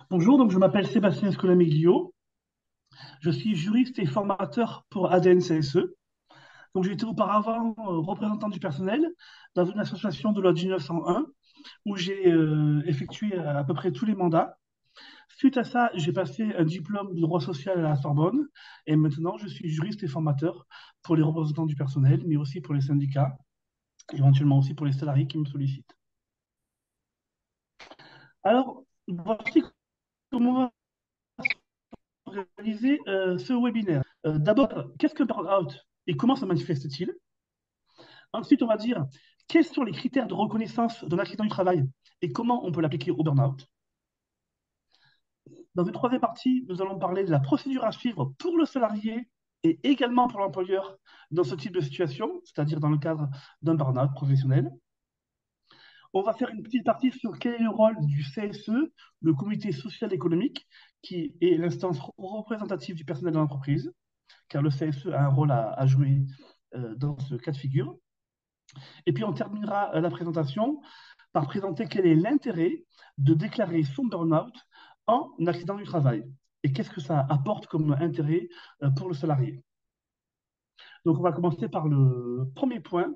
Bonjour, donc je m'appelle Sébastien Scolameglio, je suis juriste et formateur pour ADN CSE. Donc j'ai été auparavant représentant du personnel dans une association de loi 1901 où j'ai effectué à peu près tous les mandats. Suite à ça, j'ai passé un diplôme de droit social à la Sorbonne et maintenant je suis juriste et formateur pour les représentants du personnel, mais aussi pour les syndicats, éventuellement aussi pour les salariés qui me sollicitent. Alors, voici comment réaliser ce webinaire. D'abord, qu'est-ce que burn-out et comment ça manifeste-t-il? Ensuite, on va dire quels sont les critères de reconnaissance d'un accident du travail et comment on peut l'appliquer au burn-out. Dans une troisième partie, nous allons parler de la procédure à suivre pour le salarié et également pour l'employeur dans ce type de situation, c'est-à-dire dans le cadre d'un burn-out professionnel. On va faire une petite partie sur quel est le rôle du CSE, le comité social économique, qui est l'instance représentative du personnel de l'entreprise, car le CSE a un rôle à jouer dans ce cas de figure. Et puis on terminera la présentation par présenter quel est l'intérêt de déclarer son burn-out en accident du travail et qu'est-ce que ça apporte comme intérêt pour le salarié. Donc on va commencer par le premier point.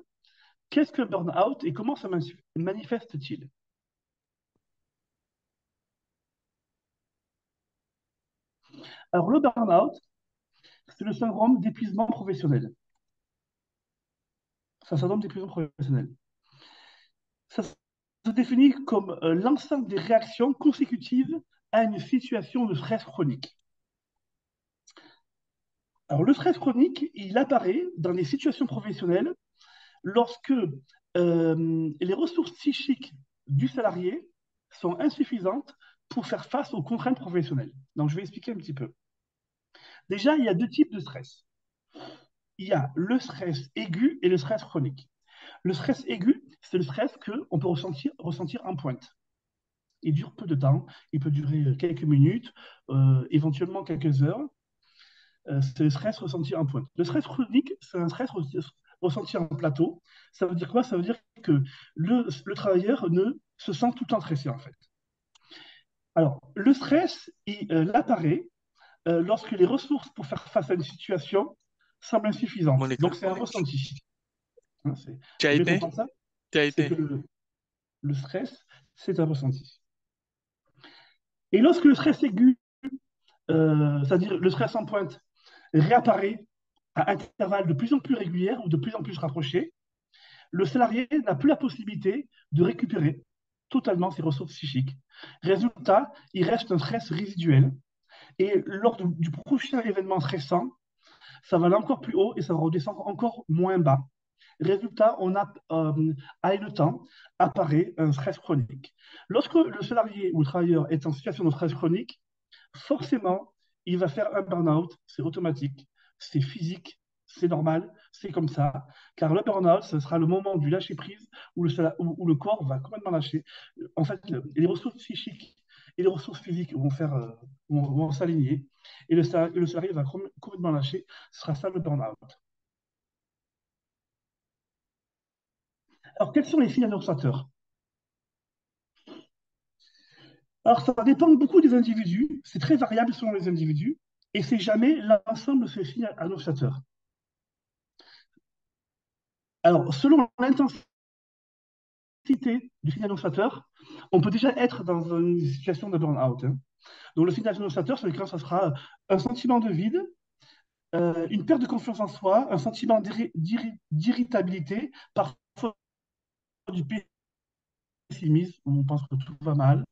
Qu'est-ce que le burn-out et comment ça manifeste-t-il? Alors le burn-out, c'est le syndrome d'épuisement professionnel. C'est un syndrome d'épuisement professionnel. Ça se définit comme l'ensemble des réactions consécutives à une situation de stress chronique. Alors, le stress chronique, il apparaît dans les situations professionnelles lorsque les ressources psychiques du salarié sont insuffisantes pour faire face aux contraintes professionnelles. Donc, je vais expliquer un petit peu. Déjà, il y a deux types de stress. Il y a le stress aigu et le stress chronique. Le stress aigu, c'est le stress qu'on peut ressentir en pointe. Il dure peu de temps, il peut durer quelques minutes, éventuellement quelques heures. C'est le stress ressenti en pointe. Le stress chronique, c'est un stress ressenti en plateau. Ça veut dire quoi? Ça veut dire que le travailleur ne se sent tout le temps stressé, en fait. Alors, le stress, il apparaît lorsque les ressources pour faire face à une situation semblent insuffisantes. Mon écran. Donc, c'est un ressenti. Hein, Tu as vous devez été? comprendre ça? Tu as C'est que été? le stress, c'est un ressenti. Et lorsque le stress aigu, c'est-à-dire le stress en pointe, réapparaît à intervalles de plus en plus réguliers ou de plus en plus rapprochés, le salarié n'a plus la possibilité de récupérer totalement ses ressources psychiques. Résultat, il reste un stress résiduel et lors du prochain événement stressant, ça va aller encore plus haut et ça va redescendre encore moins bas. Résultat, on a, avec le temps, apparaît un stress chronique. Lorsque le salarié ou le travailleur est en situation de stress chronique, forcément, il va faire un burn-out, c'est automatique, c'est physique, c'est normal, c'est comme ça. Car le burn-out, ce sera le moment du lâcher-prise où le corps va complètement lâcher. En fait, les ressources psychiques et les ressources physiques vont s'aligner et le salarié va complètement lâcher. Ce sera ça le burn-out. Alors, quels sont les signes annonciateurs? Alors, ça dépend beaucoup des individus, c'est très variable selon les individus, et c'est jamais l'ensemble de ces signes annonciateurs. Alors, selon l'intensité du signe annonciateur, on peut déjà être dans une situation de burn-out, hein. Donc, le signe annonciateur, sur lequel ça sera un sentiment de vide, une perte de confiance en soi, un sentiment d'irritabilité, parfois du pessimisme, où on pense que tout va mal.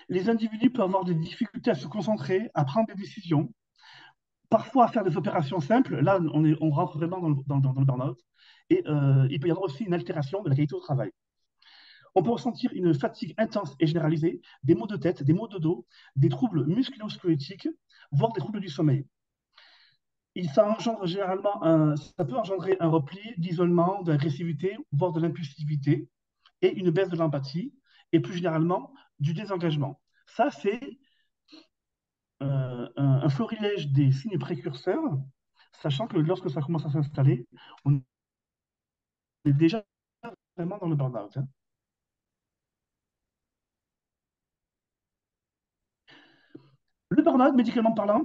Les individus peuvent avoir des difficultés à se concentrer, à prendre des décisions, parfois à faire des opérations simples. Là, on rentre vraiment dans le burn-out. Et il peut y avoir aussi une altération de la qualité au travail. On peut ressentir une fatigue intense et généralisée, des maux de tête, des maux de dos, des troubles musculo-squelettiques, voire des troubles du sommeil. Ça peut engendrer un repli, d'isolement, de l'agressivité, voire de l'impulsivité, et une baisse de l'empathie, et plus généralement du désengagement. Ça, c'est un florilège des signes précurseurs, sachant que lorsque ça commence à s'installer, on est déjà vraiment dans le burn-out, hein. Le burn-out, médicalement parlant,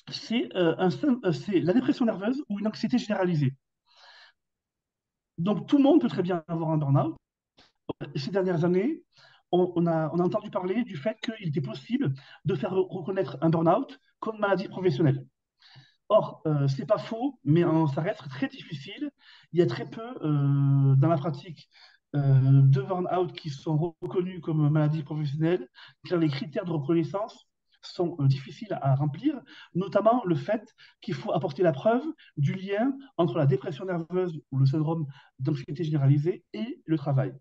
c'est la dépression nerveuse ou une anxiété généralisée. Donc tout le monde peut très bien avoir un burn-out. Ces dernières années, on a entendu parler du fait qu'il était possible de faire reconnaître un burn-out comme maladie professionnelle. Or, c'est pas faux, mais ça reste très difficile. Il y a très peu dans la pratique de burn-out qui sont reconnus comme maladie professionnelle, car les critères de reconnaissance sont difficiles à remplir, notamment le fait qu'il faut apporter la preuve du lien entre la dépression nerveuse ou le syndrome d'anxiété généralisée et le travail.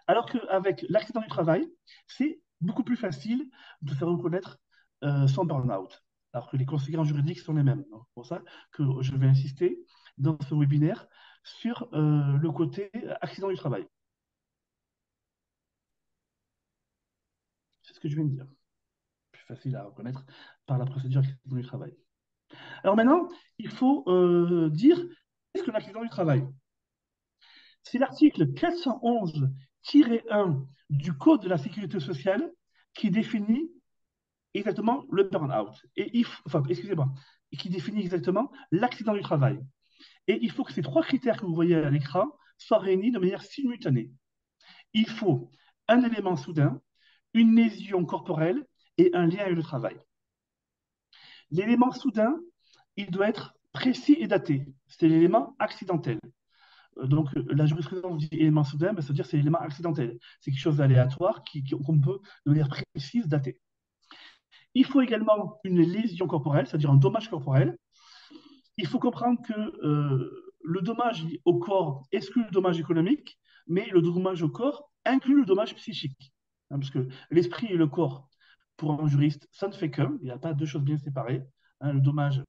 Alors qu'avec l'accident du travail, c'est beaucoup plus facile de faire reconnaître son burn-out, alors que les conséquences juridiques sont les mêmes. Donc, c'est pour ça que je vais insister dans ce webinaire sur le côté accident du travail. C'est ce que je viens de dire. Plus facile à reconnaître par la procédure accident du travail. Alors maintenant, il faut dire qu'est-ce que l'accident du travail? C'est l'article 411-1 du Code de la sécurité sociale qui définit exactement le burn-out. Enfin, excusez-moi, qui définit exactement l'accident du travail. Et il faut que ces trois critères que vous voyez à l'écran soient réunis de manière simultanée. Il faut un élément soudain, une lésion corporelle et un lien avec le travail. L'élément soudain, il doit être précis et daté. C'est l'élément accidentel. Donc, la jurisprudence dit élément soudain, ça veut dire que c'est l'élément accidentel. C'est quelque chose d'aléatoire qu'on peut de manière précise dater. Il faut également une lésion corporelle, c'est-à-dire un dommage corporel. Il faut comprendre que le dommage au corps exclut le dommage économique, mais le dommage au corps inclut le dommage psychique. Hein, parce que l'esprit et le corps, pour un juriste, ça ne fait qu'un. Il n'y a pas deux choses bien séparées. Hein, le dommage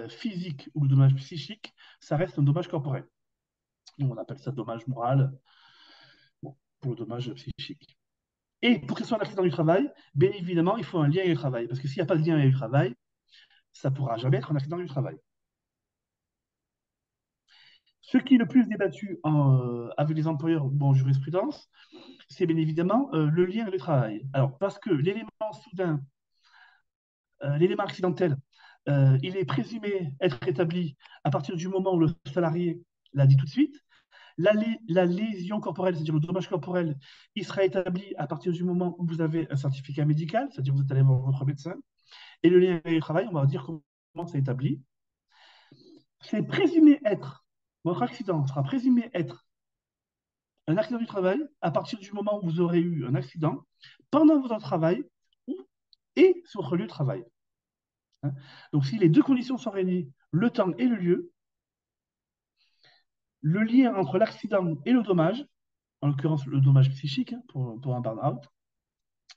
physique ou le dommage psychique, ça reste un dommage corporel. Donc, on appelle ça dommage moral, bon, pour le dommage psychique. Et pour que ce soit un accident du travail, bien évidemment, il faut un lien avec le travail. Parce que s'il n'y a pas de lien avec le travail, ça ne pourra jamais être un accident du travail. Ce qui est le plus débattu avec les employeurs ou en jurisprudence, c'est bien évidemment le lien avec le travail. Alors, parce que l'élément soudain, l'élément accidentel, il est présumé être établi à partir du moment où le salarié l'a dit tout de suite. La lésion corporelle, c'est-à-dire le dommage corporel, il sera établi à partir du moment où vous avez un certificat médical, c'est-à-dire que vous êtes allé voir votre médecin. Et le lien avec le travail, on va dire comment c'est établi. C'est présumé être, votre accident sera présumé être un accident du travail à partir du moment où vous aurez eu un accident pendant votre travail et sur votre lieu de travail. Hein. Donc, si les deux conditions sont réunies, le temps et le lieu, le lien entre l'accident et le dommage, en l'occurrence le dommage psychique hein, pour un burn-out,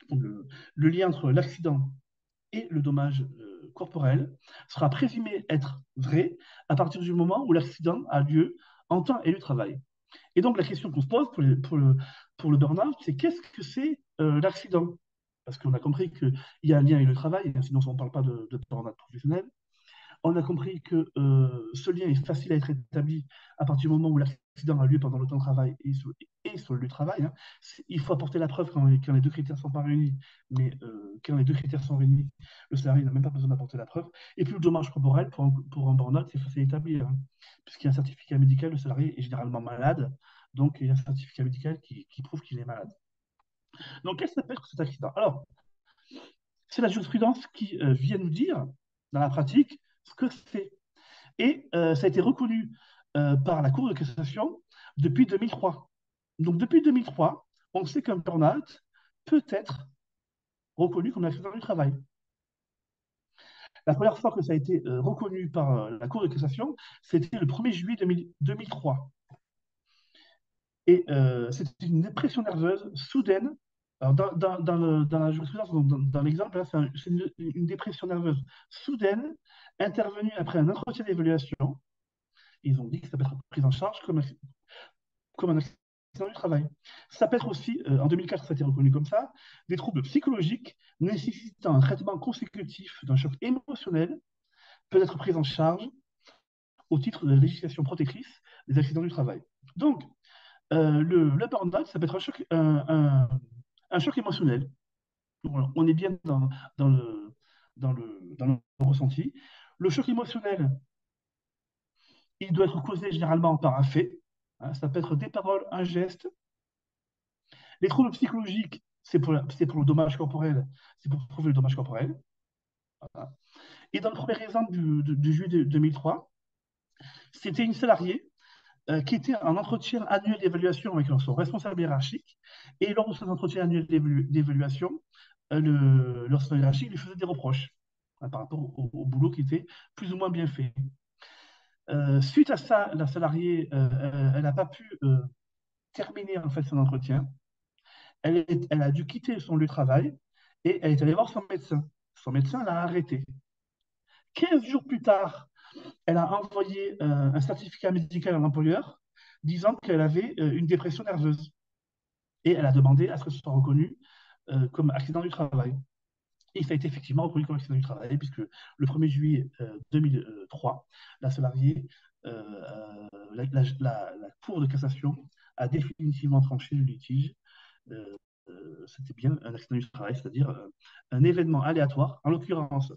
le lien entre l'accident et le dommage corporel sera présumé être vrai à partir du moment où l'accident a lieu en temps et lieu de travail. Et donc, la question qu'on se pose pour le burn-out, c'est qu'est-ce que c'est l'accident? Parce qu'on a compris qu'il y a un lien avec le travail, hein, sinon on ne parle pas de burn-out professionnel. On a compris que ce lien est facile à être établi à partir du moment où l'accident a lieu pendant le temps de travail et sur le lieu de travail. Hein. Il faut apporter la preuve quand les deux critères ne sont pas réunis, mais quand les deux critères sont réunis, le salarié n'a même pas besoin d'apporter la preuve. Et puis le dommage corporel pour un burn-out, c'est facile à établir. Hein. Puisqu'il y a un certificat médical, le salarié est généralement malade, donc il y a un certificat médical qui prouve qu'il est malade. Donc qu'est-ce que ça peut être cet accident? Alors, c'est la jurisprudence qui vient nous dire, dans la pratique, ce que c'est. Et ça a été reconnu par la Cour de cassation depuis 2003. Donc depuis 2003, on sait qu'un burn-out peut être reconnu comme un accident du travail. La première fois que ça a été reconnu par la Cour de cassation, c'était le 1er juillet 2003. Et c'était une dépression nerveuse soudaine. Alors, dans la jurisprudence, dans l'exemple, là, c'est une dépression nerveuse soudaine intervenue après un entretien d'évaluation. Ils ont dit que ça peut être pris en charge comme un accident du travail. Ça peut être aussi, en 2004, ça a été reconnu comme ça, des troubles psychologiques nécessitant un traitement consécutif d'un choc émotionnel peut être pris en charge au titre de la législation protectrice des accidents du travail. Donc, le burn-out, ça peut être un choc émotionnel. On est bien dans le ressenti. Le choc émotionnel, il doit être causé généralement par un fait. Hein, ça peut être des paroles, un geste. Les troubles psychologiques, c'est pour le dommage corporel, c'est pour prouver le dommage corporel. Voilà. Et dans le premier exemple du juillet 2003, c'était une salariée qui était en entretien annuel d'évaluation avec son responsable hiérarchique. Et lors de cet entretien annuel d'évaluation, le responsable hiérarchique lui faisait des reproches hein, par rapport au boulot qui était plus ou moins bien fait. Suite à ça, la salariée, elle n'a pas pu terminer en fait son entretien. Elle a dû quitter son lieu de travail et elle est allée voir son médecin. Son médecin l'a arrêtée. 15 jours plus tard, elle a envoyé un certificat médical à l'employeur disant qu'elle avait une dépression nerveuse. Et elle a demandé à ce que ce soit reconnu comme accident du travail. Et ça a été effectivement reconnu comme accident du travail, puisque le 1er juillet 2003, la salariée, la Cour de cassation a définitivement tranché le litige. Euh, C'était bien un accident du travail, c'est-à-dire un événement aléatoire, en l'occurrence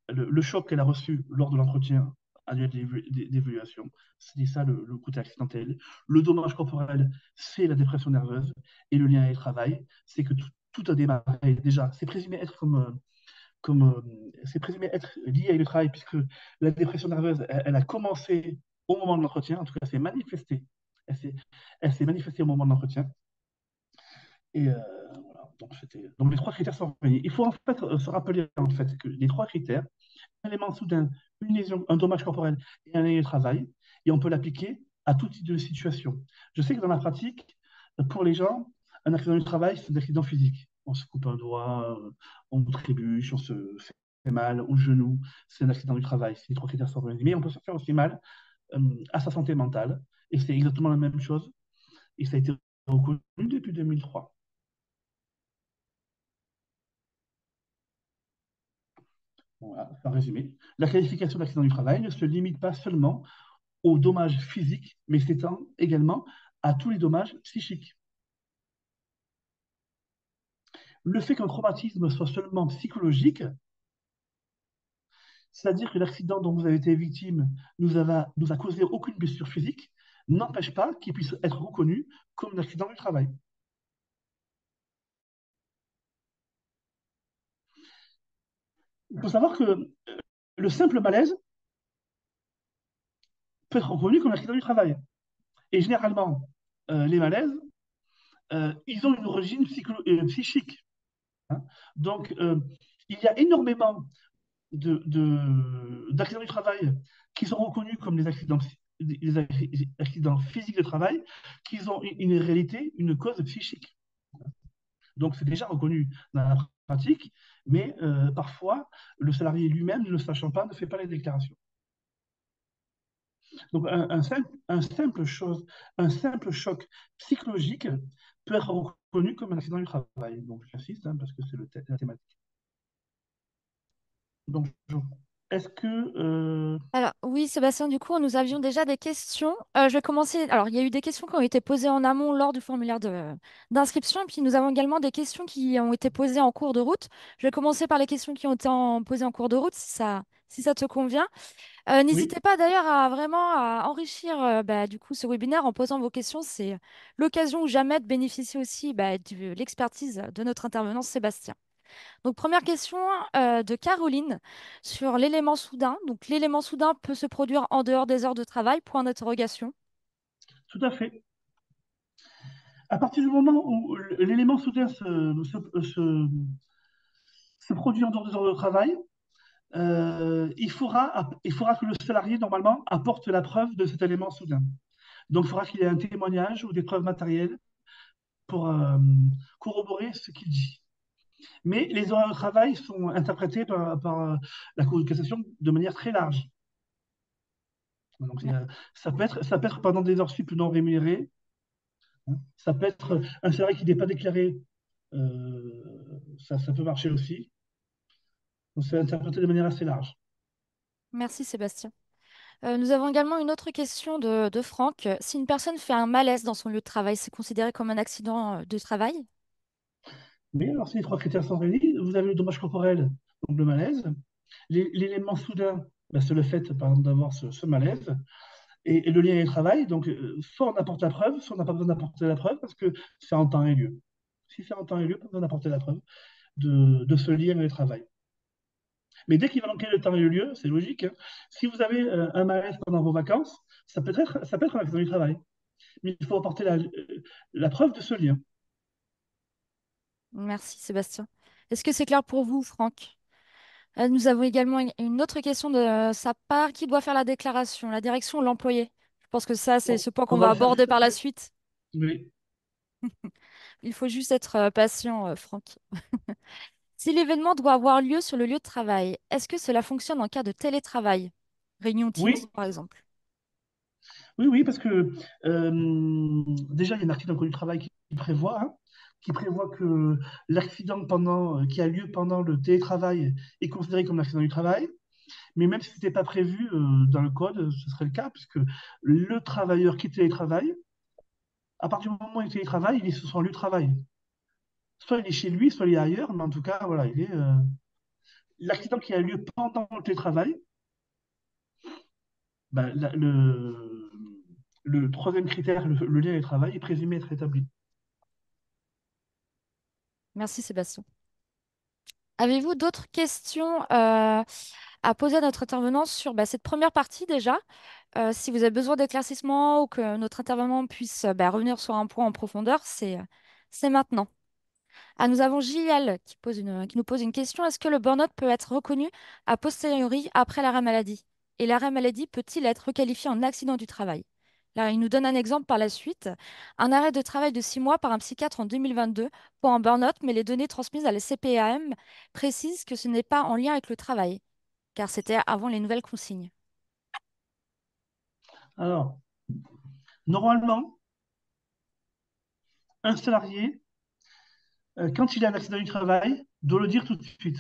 le choc qu'elle a reçu lors de l'entretien annuel d'évaluation, c'est ça le côté accidentel. Le dommage corporel, c'est la dépression nerveuse. Et le lien avec le travail, c'est que tout a démarré déjà. C'est présumé être c'est présumé être lié avec le travail, puisque la dépression nerveuse, elle a commencé au moment de l'entretien, en tout cas, elle s'est manifestée. Elle s'est manifestée au moment de l'entretien. Et voilà, donc les trois critères sont réunis. Il faut en fait se rappeler en fait que les trois critères, un élément soudain, une lésion, un dommage corporel et un lieu de travail, et on peut l'appliquer à tout type de situation. Je sais que dans la pratique, pour les gens, un accident du travail, c'est un accident physique. On se coupe un doigt, on trébuche, on se fait mal au genou, c'est un accident du travail. C'est les trois critères sont réunis. Mais on peut se faire aussi mal à sa santé mentale, et c'est exactement la même chose, et ça a été reconnu depuis 2003. Voilà, en résumé, la qualification d'accident du travail ne se limite pas seulement aux dommages physiques, mais s'étend également à tous les dommages psychiques. Le fait qu'un traumatisme soit seulement psychologique, c'est-à-dire que l'accident dont vous avez été victime nous a causé aucune blessure physique, n'empêche pas qu'il puisse être reconnu comme un accident du travail. Il faut savoir que le simple malaise peut être reconnu comme un accident du travail. Et généralement, les malaises, ils ont une origine psychique. Hein. Donc, il y a énormément d'accidents du travail qui sont reconnus comme des accidents physiques de travail, qui ont une réalité, une cause psychique. Donc c'est déjà reconnu dans la pratique, mais parfois le salarié lui-même, ne le sachant pas, ne fait pas les déclarations. Donc un simple choc psychologique peut être reconnu comme un accident du travail. Donc j'insiste hein, parce que c'est la thématique. Donc est-ce que Alors, oui, Sébastien, du coup, nous avions déjà des questions. Je vais commencer. Alors, il y a eu des questions qui ont été posées en amont lors du formulaire d'inscription, et puis nous avons également des questions qui ont été posées en cours de route. Je vais commencer par les questions qui ont été posées en cours de route, si ça te convient. oui, N'hésitez pas d'ailleurs à vraiment à enrichir du coup, ce webinaire en posant vos questions. C'est l'occasion ou jamais de bénéficier aussi de l'expertise de notre intervenant Sébastien. Donc, première question de Caroline sur l'élément soudain. Donc, l'élément soudain peut se produire en dehors des heures de travail, point d'interrogation. tout à fait. À partir du moment où l'élément soudain se produit en dehors des heures de travail, il faudra que le salarié, normalement, apporte la preuve de cet élément soudain. Donc, il faudra qu'il y ait un témoignage ou des preuves matérielles pour corroborer ce qu'il dit. Mais les horaires de travail sont interprétés par la Cour de cassation de manière très large. Donc, ça peut être pendant des heures sup non rémunérées. Hein. Ça peut être un salarié qui n'est pas déclaré. Ça peut marcher aussi. Donc, c'est interprété de manière assez large. Merci Sébastien. Nous avons également une autre question de Franck. Si une personne fait un malaise dans son lieu de travail, c'est considéré comme un accident de travail? Mais alors, si les trois critères sont réunis, vous avez le dommage corporel. donc le malaise. L'élément soudain, ben, c'est le fait, par exemple, d'avoir ce malaise. Et le lien et le travail, donc soit on apporte la preuve, soit on n'a pas besoin d'apporter la preuve parce que c'est en temps et lieu. Si c'est en temps et lieu, pas besoin d'apporter la preuve de ce lien et le travail. Mais dès qu'il va manquer le temps et le lieu, c'est logique, hein. Si vous avez un malaise pendant vos vacances, ça peut être un accident du travail. Mais il faut apporter la preuve de ce lien. Merci Sébastien. Est-ce que c'est clair pour vous, Franck? Nous avons également une autre question de sa part. Qui doit faire la déclaration? La direction ou l'employé? Je pense que ça, c'est Bon, ce point on qu'on va va le faire aborder juste par la après. suite. Oui. Il faut juste être patient, Franck. Si l'événement doit avoir lieu sur le lieu de travail, est-ce que cela fonctionne en cas de télétravail? Réunion Teams, Oui, par exemple. oui, oui, parce que déjà, il y a un article dans le Code du travail qui prévoit que l'accident qui a lieu pendant le télétravail est considéré comme l'accident du travail. Mais même si ce n'était pas prévu dans le code, ce serait le cas, puisque le travailleur qui télétravaille, à partir du moment où il télétravaille, il est sur son lieu de travail. Soit il est chez lui, soit il est ailleurs, mais en tout cas, voilà, l'accident qui a lieu pendant le télétravail, ben, le troisième critère, le lien et le travail, est présumé être établi. Merci Sébastien. Avez-vous d'autres questions à poser à notre intervenant sur cette première partie déjà? Si vous avez besoin d'éclaircissement ou que notre intervenant puisse revenir sur un point en profondeur, c'est maintenant. Ah, nous avons JL qui nous pose une question. Est-ce que le burn-out peut être reconnu a posteriori après l'arrêt maladie? Et l'arrêt maladie peut-il être requalifié en accident du travail? Là, il nous donne un exemple par la suite. Un arrêt de travail de 6 mois par un psychiatre en 2022 pour un burn-out, mais les données transmises à la CPAM précisent que ce n'est pas en lien avec le travail, car c'était avant les nouvelles consignes. Alors, normalement, un salarié, quand il a un accident du travail, doit le dire tout de suite.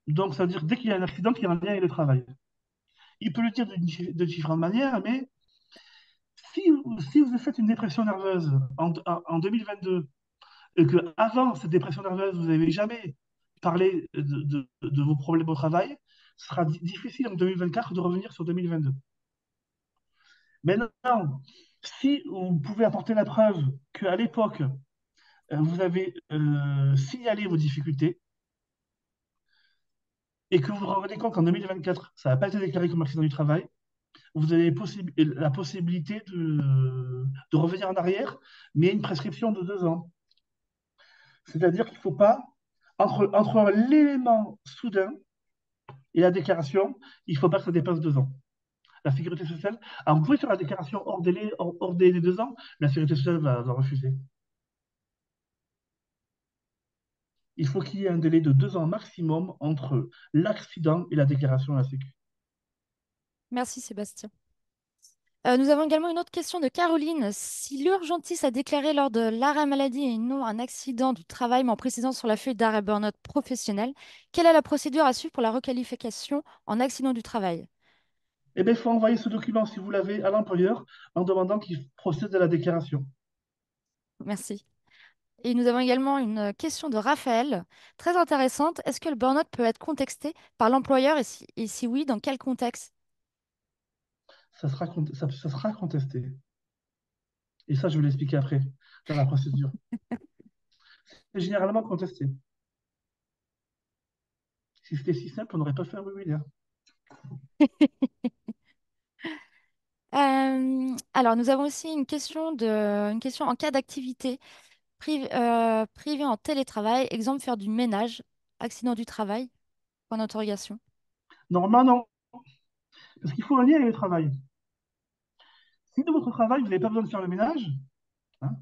Donc, ça veut dire que dès qu'il y a un accident qui est en lien avec le travail. Il peut le dire de différentes manières, mais si vous faites une dépression nerveuse en 2022 et que avant cette dépression nerveuse, vous n'avez jamais parlé de vos problèmes au travail, ce sera difficile en 2024 de revenir sur 2022. Maintenant, si vous pouvez apporter la preuve qu'à l'époque, vous avez signalé vos difficultés et que vous vous rendez compte qu'en 2024, ça n'a pas été déclaré comme accident du travail, vous avez la possibilité de revenir en arrière, mais une prescription de 2 ans. C'est-à-dire qu'il ne faut pas, entre l'élément soudain et la déclaration, il ne faut pas que ça dépasse 2 ans. La sécurité sociale, alors vous pouvez faire la déclaration hors délai des 2 ans, mais la sécurité sociale va refuser. Il faut qu'il y ait un délai de 2 ans maximum entre l'accident et la déclaration à la sécu. Merci Sébastien. Nous avons également une autre question de Caroline. Si l'urgentiste a déclaré lors de l'arrêt maladie et non un accident du travail, mais en précisant sur la feuille d'arrêt burn-out professionnel, quelle est la procédure à suivre pour la requalification en accident du travail? Eh bien, il faut envoyer ce document, si vous l'avez, à l'employeur en demandant qu'il procède à la déclaration. Merci. Et nous avons également une question de Raphaël, très intéressante. Est-ce que le burn-out peut être contesté par l'employeur et si oui, dans quel contexte? Ça sera contesté. Et ça, je vais l'expliquer après, dans la procédure. C'est généralement contesté. Si c'était si simple, on n'aurait pas fait un webinaire. Alors, nous avons aussi une question en cas d'activité privée en télétravail, exemple faire du ménage, accident du travail, point d'interrogation. Normalement, non. Parce qu'il faut un lien avec le travail. Si de votre travail, vous n'avez pas besoin de faire le ménage, hein,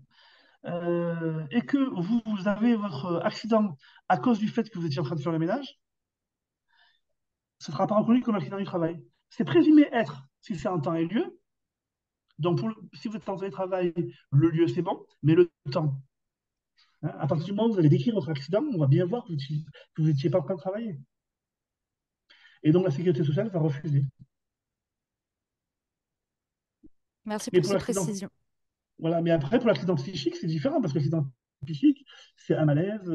et que vous avez votre accident à cause du fait que vous étiez en train de faire le ménage, ce ne sera pas reconnu comme accident du travail. C'est présumé être, si c'est en temps et lieu. Donc, si vous êtes en télétravail, le lieu, c'est bon, mais le temps. Hein, à partir du moment où vous allez décrire votre accident, on va bien voir que vous n'étiez pas en train de travailler. Et donc, la sécurité sociale va refuser. Merci Mais pour pour ces l'accident, précisions. voilà. Mais après, pour l'accident psychique, c'est différent parce que l'accident psychique, c'est un malaise,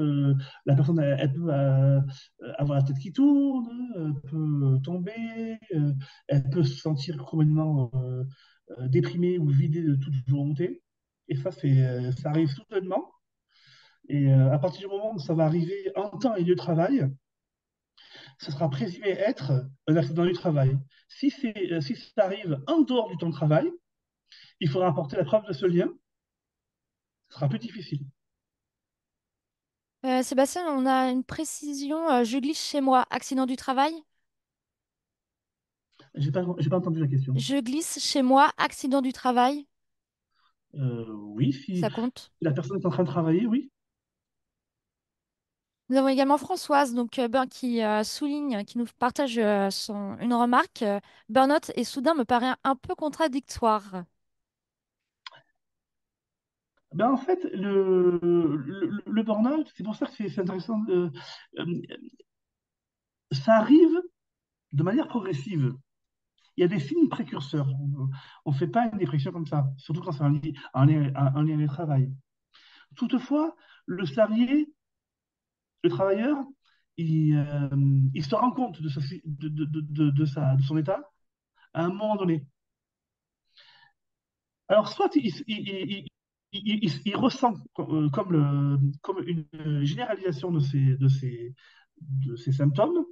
la personne, elle peut avoir la tête qui tourne, elle peut tomber, elle peut se sentir complètement déprimée ou vidée de toute volonté. Et ça, ça arrive soudainement. Et à partir du moment où ça va arriver en temps et lieu de travail, ce sera présumé être un accident du travail. Si ça arrive en dehors du temps de travail, il faudra apporter la preuve de ce lien. Ce sera plus difficile. Sébastien, on a une précision. Je glisse chez moi. Accident du travail? J'ai pas entendu la question. Je glisse chez moi. Accident du travail? Oui, si Ça compte. la personne est en train de travailler, oui. Nous avons également Françoise qui souligne, qui nous partage une remarque. Burnout et soudain me paraît un peu contradictoire. Ben, en fait, le burn-out, c'est pour ça que c'est intéressant. Euh, Ça arrive de manière progressive. Il y a des signes précurseurs. On ne fait pas une dépression comme ça, surtout quand c'est un lien de travail. Toutefois, le salarié, le travailleur, il se rend compte de son état à un moment donné. Alors, soit il ressent comme une généralisation de ces symptômes,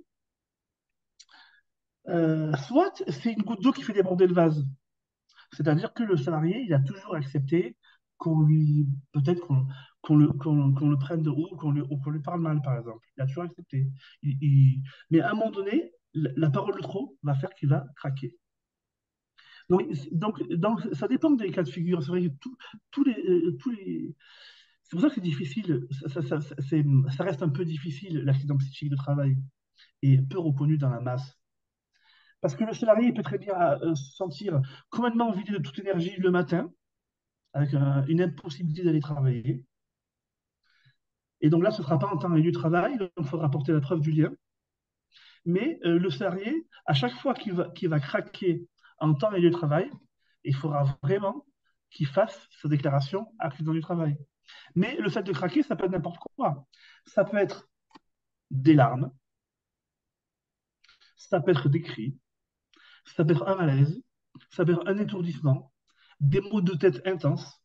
soit c'est une goutte d'eau qui fait déborder le vase. C'est-à-dire que le salarié, il a toujours accepté qu'on lui, peut-être qu'on le prenne de haut ou qu'on lui parle mal, par exemple. Il a toujours accepté. Mais à un moment donné, la parole de trop va faire qu'il va craquer. Donc, ça dépend des cas de figure. C'est vrai que tous les... C'est pour ça que c'est difficile. Ça reste un peu difficile, l'accident psychique de travail, et peu reconnu dans la masse. Parce que le salarié peut très bien se sentir complètement vidé de toute énergie le matin, avec une impossibilité d'aller travailler. Et donc là, ce ne sera pas en temps et lieu de travail, donc il faudra apporter la preuve du lien. Mais le salarié, à chaque fois qu'il va craquer en temps et lieu de travail, il faudra vraiment qu'il fasse sa déclaration accident du travail. Mais le fait de craquer, ça peut être n'importe quoi. Ça peut être des larmes, ça peut être des cris, ça peut être un malaise, ça peut être un étourdissement, des maux de tête intenses.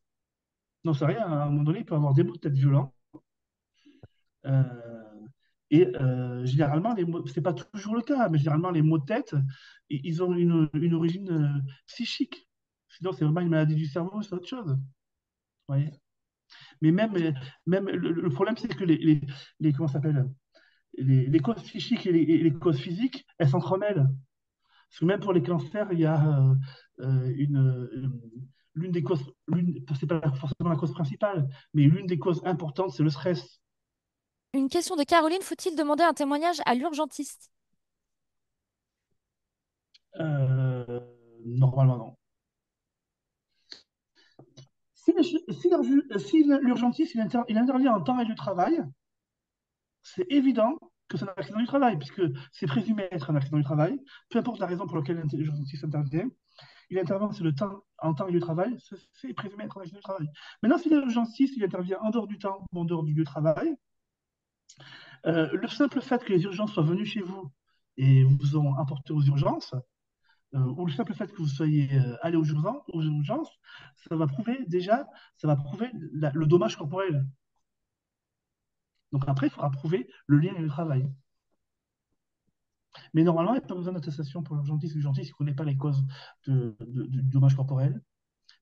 Non, c'est rien, à un moment donné, il peut avoir des maux de tête violents. Euh, généralement, c'est pas toujours le cas, mais généralement, les maux de tête, ils ont une origine psychique. Sinon, c'est vraiment une maladie du cerveau, c'est autre chose. Vous voyez. Mais même le problème, c'est que comment ça s'appelle, les causes psychiques et les causes physiques, elles s'entremêlent. Parce que même pour les cancers, il y a l'une des causes, c'est pas forcément la cause principale, mais l'une des causes importantes, c'est le stress. Une question de Caroline, faut-il demander un témoignage à l'urgentiste? Normalement, non. Si l'urgentiste il intervient en temps et lieu de travail, c'est évident que c'est un accident du travail, puisque c'est présumé être un accident du travail. Peu importe la raison pour laquelle l'urgentiste intervient, il intervient sur le temps, en temps et lieu de travail, c'est présumé être un accident du travail. Maintenant, si l'urgentiste il intervient en dehors du temps ou en dehors du lieu de travail, le simple fait que les urgences soient venues chez vous et vous ont apporté aux urgences, ou le simple fait que vous soyez allé aux urgences, ça va prouver le dommage corporel. Donc après, il faudra prouver le lien et le travail. Mais normalement, il n'y a pas besoin d'attestation pour l'urgentiste. L'urgentiste, il ne connaît pas les causes du dommage corporel,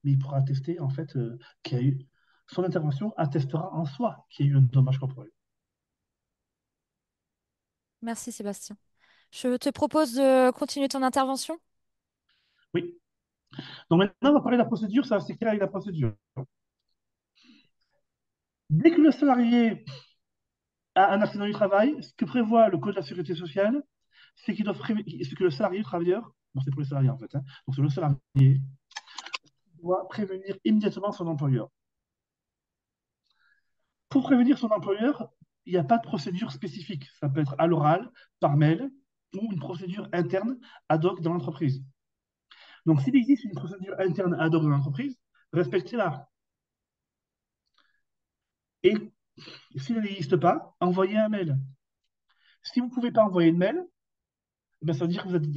mais il pourra attester en fait qu'il y a eu son intervention attestera en soi qu'il y a eu un dommage corporel. Merci Sébastien. Je te propose de continuer ton intervention. Oui. Donc maintenant, on va parler de la procédure. Ça, c'est clair avec la procédure. Dès que le salarié a un accident du travail, ce que prévoit le Code de la sécurité sociale, c'est que le salarié, le travailleur, bon, c'est pour les salariés en fait, hein, donc c'est le salarié doit prévenir immédiatement son employeur. Pour prévenir son employeur, il n'y a pas de procédure spécifique. Ça peut être à l'oral, par mail, ou une procédure interne ad hoc dans l'entreprise. Donc, s'il existe une procédure interne ad hoc dans l'entreprise, respectez-la. Et s'il n'existe pas, envoyez un mail. Si vous ne pouvez pas envoyer de mail, eh ben, ça veut dire que vous êtes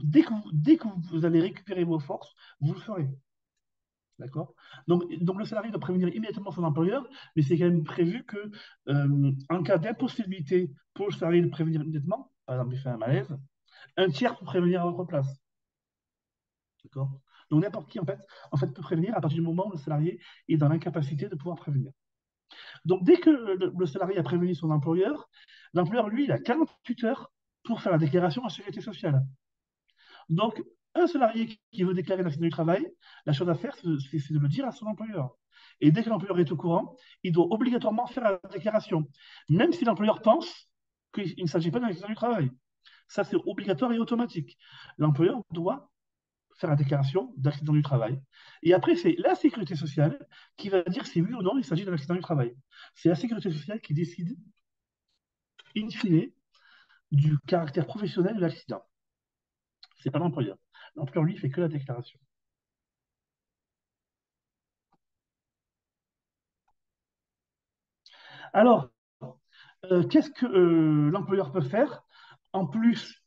dès que vous allez récupérer vos forces, vous le ferez. D'accord? Donc, le salarié doit prévenir immédiatement son employeur, mais c'est quand même prévu que, en cas d'impossibilité pour le salarié de prévenir immédiatement, par exemple, il fait un malaise, un tiers peut prévenir à votre place. D'accord? Donc, n'importe qui, en fait, peut prévenir à partir du moment où le salarié est dans l'incapacité de pouvoir prévenir. Donc, dès que le salarié a prévenu son employeur, l'employeur, lui, il a 48 heures pour faire la déclaration à la sécurité sociale. Donc, un salarié qui veut déclarer un accident du travail, la chose à faire, c'est de le dire à son employeur. Et dès que l'employeur est au courant, il doit obligatoirement faire la déclaration, même si l'employeur pense qu'il ne s'agit pas d'un accident du travail. Ça, c'est obligatoire et automatique. L'employeur doit faire la déclaration d'accident du travail. Et après, c'est la sécurité sociale qui va dire si oui ou non il s'agit d'un accident du travail. C'est la sécurité sociale qui décide, in fine, du caractère professionnel de l'accident. C'est pas l'employeur. L'employeur, lui, fait que la déclaration. Alors, qu'est-ce que l'employeur peut faire en plus?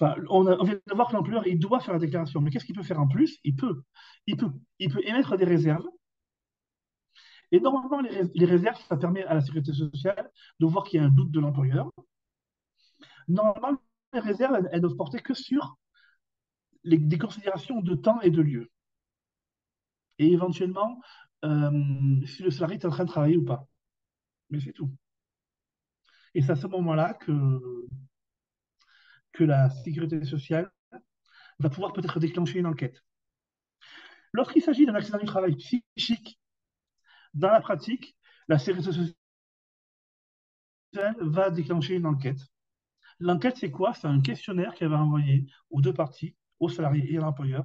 Enfin, on vient de voir que l'employeur, il doit faire la déclaration, mais qu'est-ce qu'il peut faire en plus? Il peut, il peut émettre des réserves. Et normalement, les réserves, ça permet à la sécurité sociale de voir qu'il y a un doute de l'employeur. Normalement, les réserves, elles doivent porter que sur des considérations de temps et de lieu. Et éventuellement, si le salarié est en train de travailler ou pas. Mais c'est tout. Et c'est à ce moment-là que la sécurité sociale va pouvoir peut-être déclencher une enquête. Lorsqu'il s'agit d'un accident du travail psychique, dans la pratique, la sécurité sociale va déclencher une enquête. L'enquête, c'est quoi? C'est un questionnaire qu'elle va envoyer aux deux parties, au salarié et à l'employeur,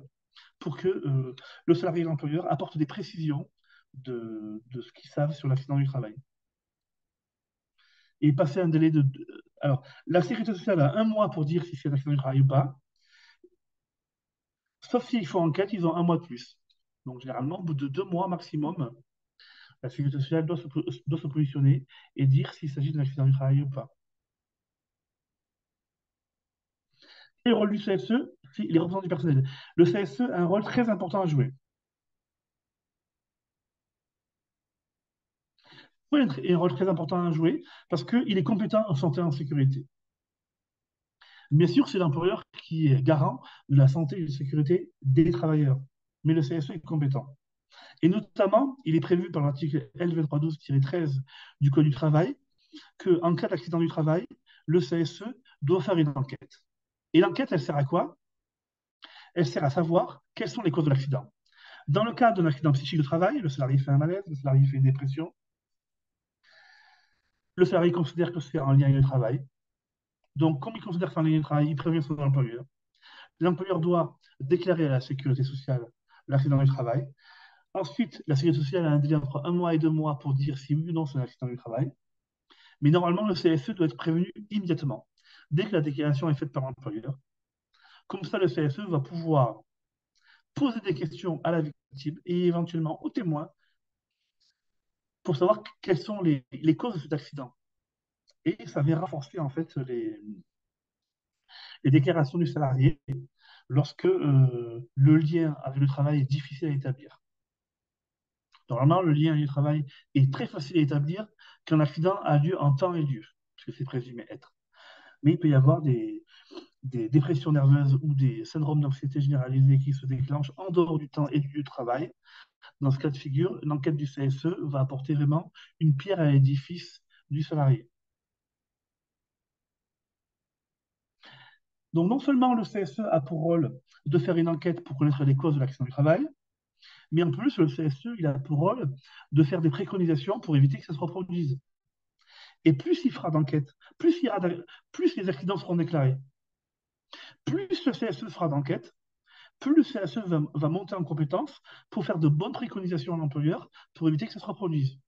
pour que le salarié et l'employeur apportent des précisions de ce qu'ils savent sur l'accident du travail. Et passer un délai Alors, la sécurité sociale a un mois pour dire si c'est un accident du travail ou pas, sauf s'ils font enquête, ils ont un mois de plus. Donc, généralement, au bout de 2 mois maximum, la sécurité sociale doit se positionner et dire s'il s'agit d'un accident du travail ou pas. Et le rôle du CSE, les représentants du personnel. Le CSE a un rôle très important à jouer. Pourquoi il a un rôle très important à jouer? Parce qu'il est compétent en santé et en sécurité. Bien sûr, c'est l'employeur qui est garant de la santé et de la sécurité des travailleurs. Mais le CSE est compétent. Et notamment, il est prévu par l'article L2312-13 du Code du travail qu'en cas d'accident du travail, le CSE doit faire une enquête. Et l'enquête, elle sert à quoi? Elle sert à savoir quelles sont les causes de l'accident. Dans le cas d'un accident psychique de travail, le salarié fait un malaise, le salarié fait une dépression, le salarié considère que c'est en lien avec le travail. Donc, comme il considère que c'est en lien avec le travail, il prévient son employeur. L'employeur doit déclarer à la sécurité sociale l'accident du travail. Ensuite, la sécurité sociale a un délai entre 1 mois et 2 mois pour dire si oui ou non c'est un accident du travail. Mais normalement, le CSE doit être prévenu immédiatement, dès que la déclaration est faite par l'employeur. Comme ça, le CSE va pouvoir poser des questions à la victime et éventuellement aux témoins pour savoir quelles sont les causes de cet accident. Et ça vient renforcer en fait les déclarations du salarié lorsque le lien avec le travail est difficile à établir. Normalement, le lien avec le travail est très facile à établir quand l'accident a lieu en temps et lieu, puisque c'est présumé être. Mais il peut y avoir des dépressions nerveuses ou des syndromes d'anxiété généralisée qui se déclenchent en dehors du temps et du lieu de travail. Dans ce cas de figure, l'enquête du CSE va apporter vraiment une pierre à l'édifice du salarié. Donc non seulement le CSE a pour rôle de faire une enquête pour connaître les causes de l'accident du travail, mais en plus le CSE il a pour rôle de faire des préconisations pour éviter que ça se reproduise. Et plus il fera d'enquête, plus les accidents seront déclarés. Plus le CSE fera d'enquête, plus le CSE va monter en compétence pour faire de bonnes préconisations à l'employeur pour éviter que ça se reproduise.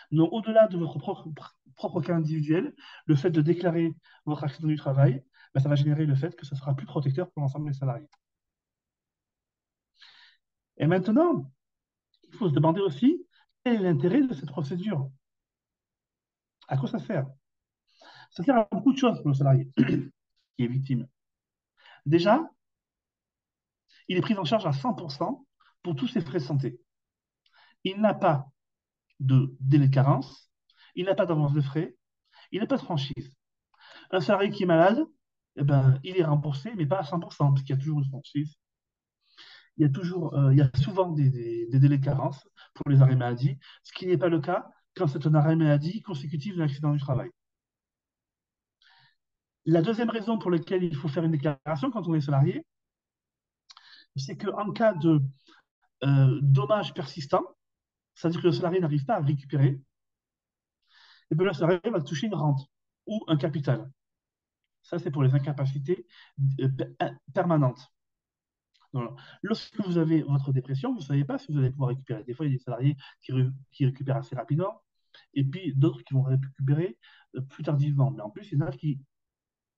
Donc, au-delà de votre propre cas individuel, le fait de déclarer votre accident du travail, ben, ça va générer le fait que ça sera plus protecteur pour l'ensemble des salariés. Et maintenant, il faut se demander aussi quel est l'intérêt de cette procédure. À quoi ça sert? Ça sert à beaucoup de choses pour le salarié qui est victime. Déjà, il est pris en charge à 100% pour tous ses frais de santé. Il n'a pas de délai de carence, il n'a pas d'avance de frais, il n'a pas de franchise. Un salarié qui est malade, eh ben, il est remboursé, mais pas à 100%, parce qu'il y a toujours une franchise. Il y a souvent des délais de carence pour les arrêts maladie, ce qui n'est pas le cas quand c'est un arrêt maladie consécutif d'un accident du travail. La deuxième raison pour laquelle il faut faire une déclaration quand on est salarié, c'est qu'en cas de dommage persistant, c'est-à-dire que le salarié n'arrive pas à récupérer, et bien le salarié va toucher une rente ou un capital. Ça, c'est pour les incapacités euh, permanentes. Voilà. Lorsque vous avez votre dépression, vous ne savez pas si vous allez pouvoir récupérer. Des fois, il y a des salariés qui récupèrent assez rapidement, et puis d'autres qui vont récupérer plus tardivement. Mais en plus, il y en a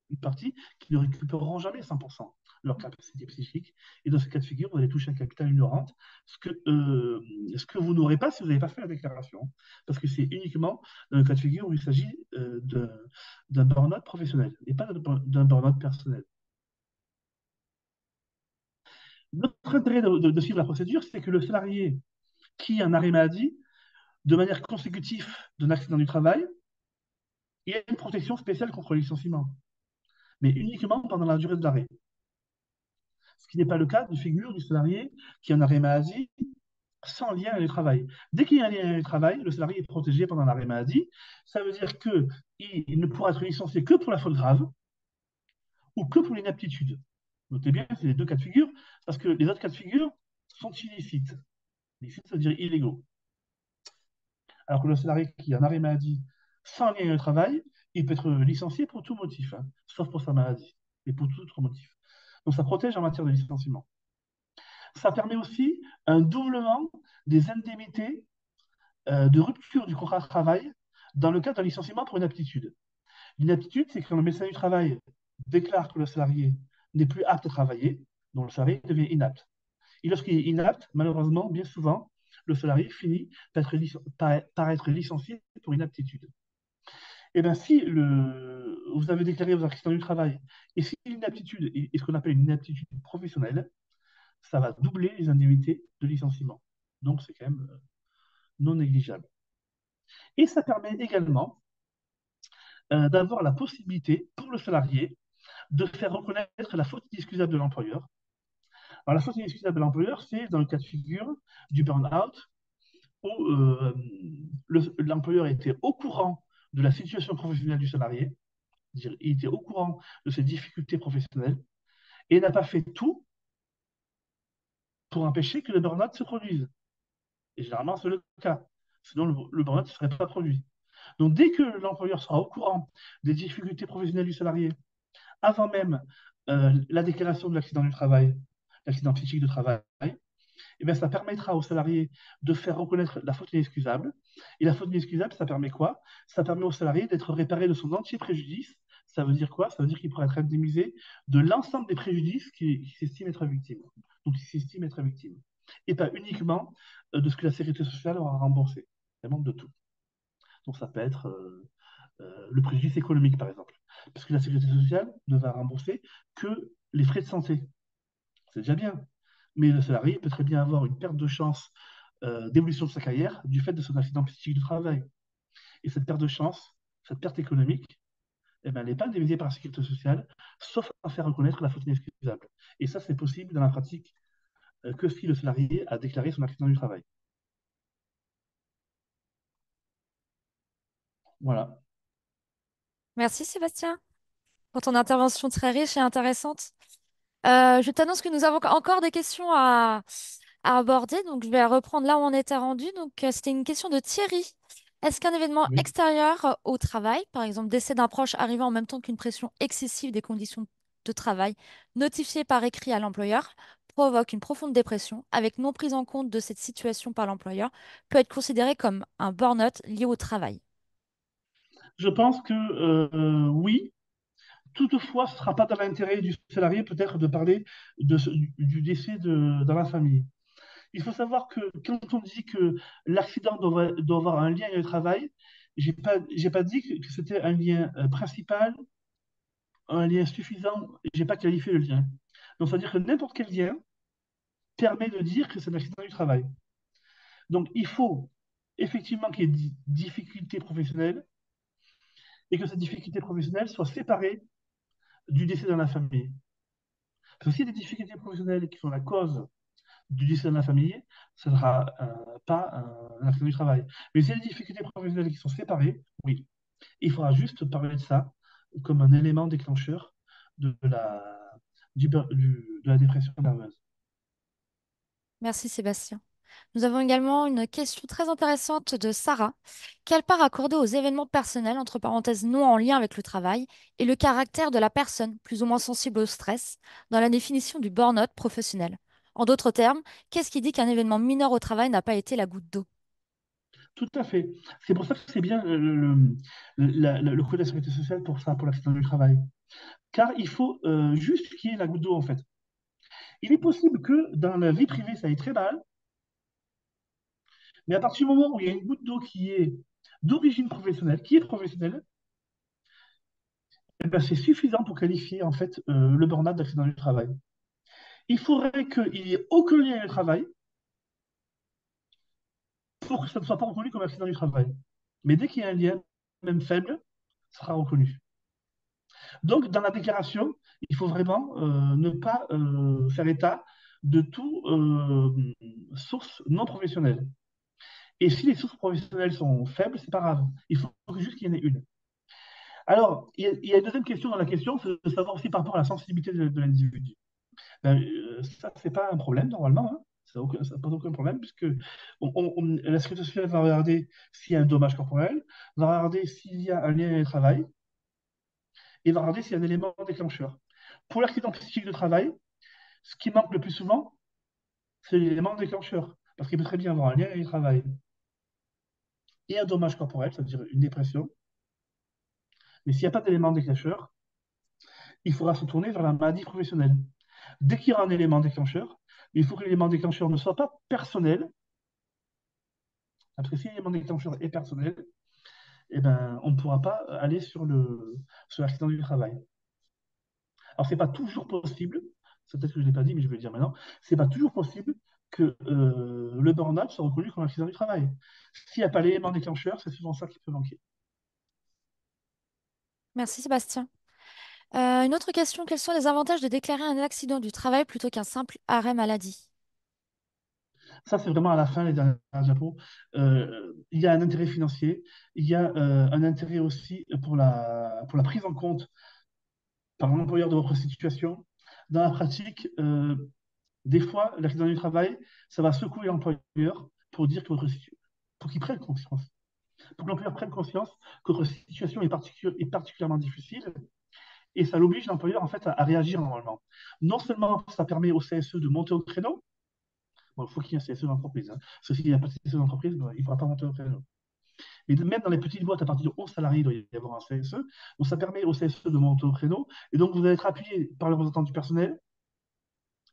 une partie qui ne récupéreront jamais 100% leur capacité psychique. Et dans ce cas de figure, vous allez toucher un capital, une rente, ce que vous n'aurez pas si vous n'avez pas fait la déclaration. Parce que c'est uniquement dans le cas de figure où il s'agit d'un burn-out professionnel et pas d'un burn-out personnel. Notre intérêt de suivre la procédure, c'est que le salarié qui a un arrêt maladie, de manière consécutive d'un accident du travail, il y a une protection spéciale contre le licenciement, mais uniquement pendant la durée de l'arrêt. Ce qui n'est pas le cas de figure du salarié qui a un arrêt maladie sans lien avec le travail. Dès qu'il y a un lien avec le travail, le salarié est protégé pendant l'arrêt maladie. Ça veut dire qu'il ne pourra être licencié que pour la faute grave ou que pour l'inaptitude. Notez bien, c'est les deux cas de figure, parce que les autres cas de figure sont illicites. Illicites, ça veut dire illégaux. Alors que le salarié qui a un arrêt maladie sans lien avec le travail, il peut être licencié pour tout motif, hein, sauf pour sa maladie, et pour tout autre motif. Donc ça protège en matière de licenciement. Ça permet aussi un doublement des indemnités de rupture du contrat de travail dans le cas d'un licenciement pour inaptitude. L'inaptitude, c'est quand le médecin du travail déclare que le salarié n'est plus apte à travailler, donc le salarié devient inapte. Et lorsqu'il est inapte, malheureusement, bien souvent, le salarié finit par être licencié pour inaptitude. Et bien, si vous avez déclaré vos accidents du travail, et si l'inaptitude est ce qu'on appelle une inaptitude professionnelle, ça va doubler les indemnités de licenciement. Donc, c'est quand même non négligeable. Et ça permet également d'avoir la possibilité pour le salarié de faire reconnaître la faute inexcusable de l'employeur. Alors, la faute inexcusable de l'employeur, c'est dans le cas de figure du burn-out où l'employeur était au courant de la situation professionnelle du salarié, c'est-à-dire il était au courant de ses difficultés professionnelles et n'a pas fait tout pour empêcher que le burn-out se produise. Et généralement, c'est le cas. Sinon, le burn-out ne serait pas produit. Donc, dès que l'employeur sera au courant des difficultés professionnelles du salarié, avant même la déclaration de l'accident du travail, l'accident psychique de travail, eh bien, ça permettra au salarié de faire reconnaître la faute inexcusable. Et la faute inexcusable, ça permet quoi? Ça permet au salarié d'être réparé de son entier préjudice. Ça veut dire quoi? Ça veut dire qu'il pourra être indemnisé de l'ensemble des préjudices qu'il s'estime être victime. Donc, il s'estime être victime. Et pas uniquement de ce que la sécurité sociale aura remboursé. Vraiment de tout. Donc, ça peut être le préjudice économique, par exemple. Parce que la sécurité sociale ne va rembourser que les frais de santé. C'est déjà bien. Mais le salarié peut très bien avoir une perte de chance d'évolution de sa carrière du fait de son accident psychique du travail. Et cette perte de chance, cette perte économique, eh ben, elle n'est pas indemnisée par la sécurité sociale, sauf à faire reconnaître la faute inexcusable. Et ça, c'est possible dans la pratique que si le salarié a déclaré son accident du travail. Voilà. Merci Sébastien pour ton intervention très riche et intéressante. Je t'annonce que nous avons encore des questions à aborder, donc je vais reprendre là où on était rendu. Donc, c'était une question de Thierry. Est-ce qu'un événement Oui. extérieur au travail, par exemple décès d'un proche arrivant en même temps qu'une pression excessive des conditions de travail, notifiée par écrit à l'employeur, provoque une profonde dépression avec non prise en compte de cette situation par l'employeur, peut être considéré comme un burn-out lié au travail? Je pense que oui. Toutefois, ce ne sera pas dans l'intérêt du salarié peut-être de parler du décès dans la famille. Il faut savoir que quand on dit que l'accident doit avoir un lien avec le travail, j'ai pas dit que c'était un lien principal, un lien suffisant. J'ai pas qualifié le lien. Donc, ça veut dire que n'importe quel lien permet de dire que c'est un accident du travail. Donc, il faut effectivement qu'il y ait des difficultés professionnelles et que cette difficulté professionnelle soit séparée du décès dans la famille. Parce que s'il y a des difficultés professionnelles qui sont la cause du décès dans la famille, ce ne sera pas un accident du travail. Mais s'il y a des difficultés professionnelles qui sont séparées, oui, il faudra juste parler de ça comme un élément déclencheur de de la dépression nerveuse. Merci Sébastien. Nous avons également une question très intéressante de Sarah. Quelle part accorder aux événements personnels, entre parenthèses non en lien avec le travail, et le caractère de la personne, plus ou moins sensible au stress, dans la définition du burn-out professionnel? En d'autres termes, qu'est-ce qui dit qu'un événement mineur au travail n'a pas été la goutte d'eau? Tout à fait. C'est pour ça que c'est bien le code de la sécurité sociale pour ça, pour l'accident du travail. Car il faut juste qu'il y ait la goutte d'eau, en fait. Il est possible que dans la vie privée, ça aille très mal, mais à partir du moment où il y a une goutte d'eau qui est d'origine professionnelle, qui est professionnelle, eh ben, c'est suffisant pour qualifier en fait le burn-out d'accident du travail. Il faudrait qu'il n'y ait aucun lien avec le travail pour que ça ne soit pas reconnu comme accident du travail. Mais dès qu'il y a un lien, même faible, ça sera reconnu. Donc, dans la déclaration, il faut vraiment ne pas faire état de toute source non professionnelle. Et si les sources professionnelles sont faibles, c'est pas grave. Il faut juste qu'il y en ait une. Alors, il y a une deuxième question dans la question, c'est de savoir aussi par rapport à la sensibilité de l'individu. Ben, ça, c'est pas un problème normalement, hein. Ça pose aucun problème, puisque la sécurité sociale va regarder s'il y a un dommage corporel, va regarder s'il y a un lien avec le travail, et va regarder s'il y a un élément déclencheur. Pour l'accident psychique de travail, ce qui manque le plus souvent, c'est l'élément déclencheur. Parce qu'il peut très bien avoir un lien avec le travail et un dommage corporel, c'est-à-dire une dépression. Mais s'il n'y a pas d'élément déclencheur, il faudra se tourner vers la maladie professionnelle. Dès qu'il y aura un élément déclencheur, il faut que l'élément déclencheur ne soit pas personnel. Après, si l'élément déclencheur est personnel, eh ben, on ne pourra pas aller sur l'accident du travail. Alors, c'est pas toujours possible, c'est peut-être que je ne l'ai pas dit, mais je vais le dire maintenant, c'est pas toujours possible que le burn-out soit reconnu comme un accident du travail. S'il n'y a pas l'élément déclencheur, c'est souvent ça qui peut manquer. Merci Sébastien. Une autre question, quels sont les avantages de déclarer un accident du travail plutôt qu'un simple arrêt maladie? Ça, c'est vraiment à la fin, les dernières diapos. Il y a un intérêt financier, il y a un intérêt aussi pour la prise en compte par l'employeur de votre situation. Dans la pratique, des fois, l'accident du travail, ça va secouer l'employeur pour dire que pour qu'il prenne conscience, pour que l'employeur prenne conscience que votre situation est particulièrement difficile et ça l'oblige l'employeur en fait à réagir normalement. Non seulement ça permet au CSE de monter au créneau, bon, il faut qu'il y ait un CSE d'entreprise, hein. Parce que s'il n'y a pas de CSE d'entreprise, ben, il ne pourra pas monter au créneau. Mais même dans les petites boîtes, à partir de 11 salariés, il doit y avoir un CSE. Donc ça permet au CSE de monter au créneau. Et donc vous allez être appuyé par le représentant du personnel.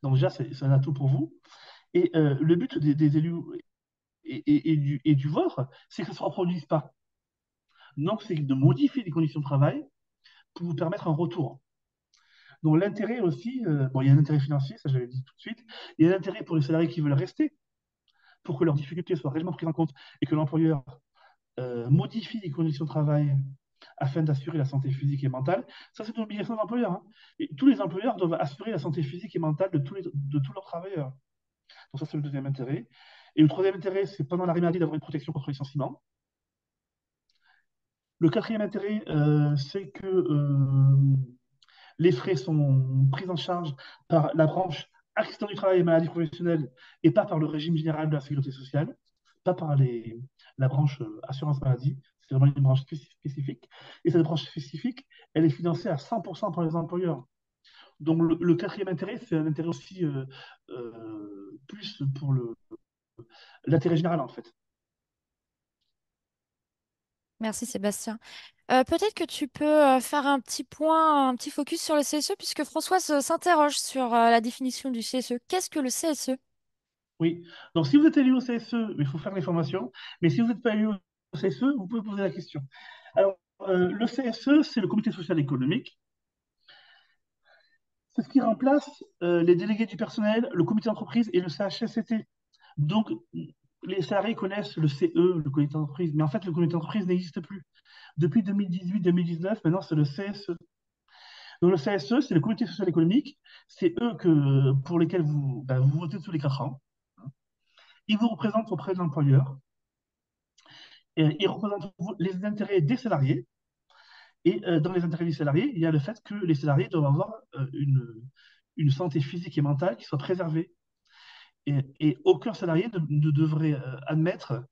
Donc déjà, c'est un atout pour vous. Et le but des élus et du vôtre, c'est que ça ne se reproduise pas. Donc c'est de modifier les conditions de travail pour vous permettre un retour. Donc l'intérêt aussi, bon, il y a un intérêt financier, ça j'avais dit tout de suite. Il y a l'intérêt pour les salariés qui veulent rester, pour que leurs difficultés soient réellement prises en compte et que l'employeur modifie les conditions de travail afin d'assurer la santé physique et mentale. Ça, c'est une obligation de l'employeur, hein. Et tous les employeurs doivent assurer la santé physique et mentale de tous leurs travailleurs. Donc ça, c'est le deuxième intérêt. Et le troisième intérêt, c'est pendant l'arrêt maladie d'avoir une protection contre le licenciement. Le quatrième intérêt, c'est que les frais sont pris en charge par la branche accident du travail et maladie professionnelle et pas par le régime général de la sécurité sociale, pas par la branche assurance maladie. C'est vraiment une branche spécifique. Et cette branche spécifique, elle est financée à 100% par les employeurs. Donc le quatrième intérêt, c'est un intérêt aussi plus pour l'intérêt général en fait. Merci Sébastien. Peut-être que tu peux faire un petit point, un petit focus sur le CSE, puisque Françoise s'interroge sur la définition du CSE. Qu'est-ce que le CSE? Oui. Donc si vous êtes élu au CSE, il faut faire les formations. Mais si vous n'êtes pas élu CSE, vous pouvez poser la question. Alors, le CSE, c'est le comité social économique. C'est ce qui remplace les délégués du personnel, le comité d'entreprise et le CHSCT. Donc, les salariés connaissent le CE, le comité d'entreprise, mais en fait, le comité d'entreprise n'existe plus. Depuis 2018-2019, maintenant, c'est le CSE. Donc, le CSE, c'est le comité social économique. C'est eux pour lesquels vous votez tous les 4 ans. Ils vous représentent auprès de l'employeur. Et ils représentent les intérêts des salariés. Et dans les intérêts des salariés, il y a le fait que les salariés doivent avoir une santé physique et mentale qui soit préservée. Et aucun salarié ne devrait admettre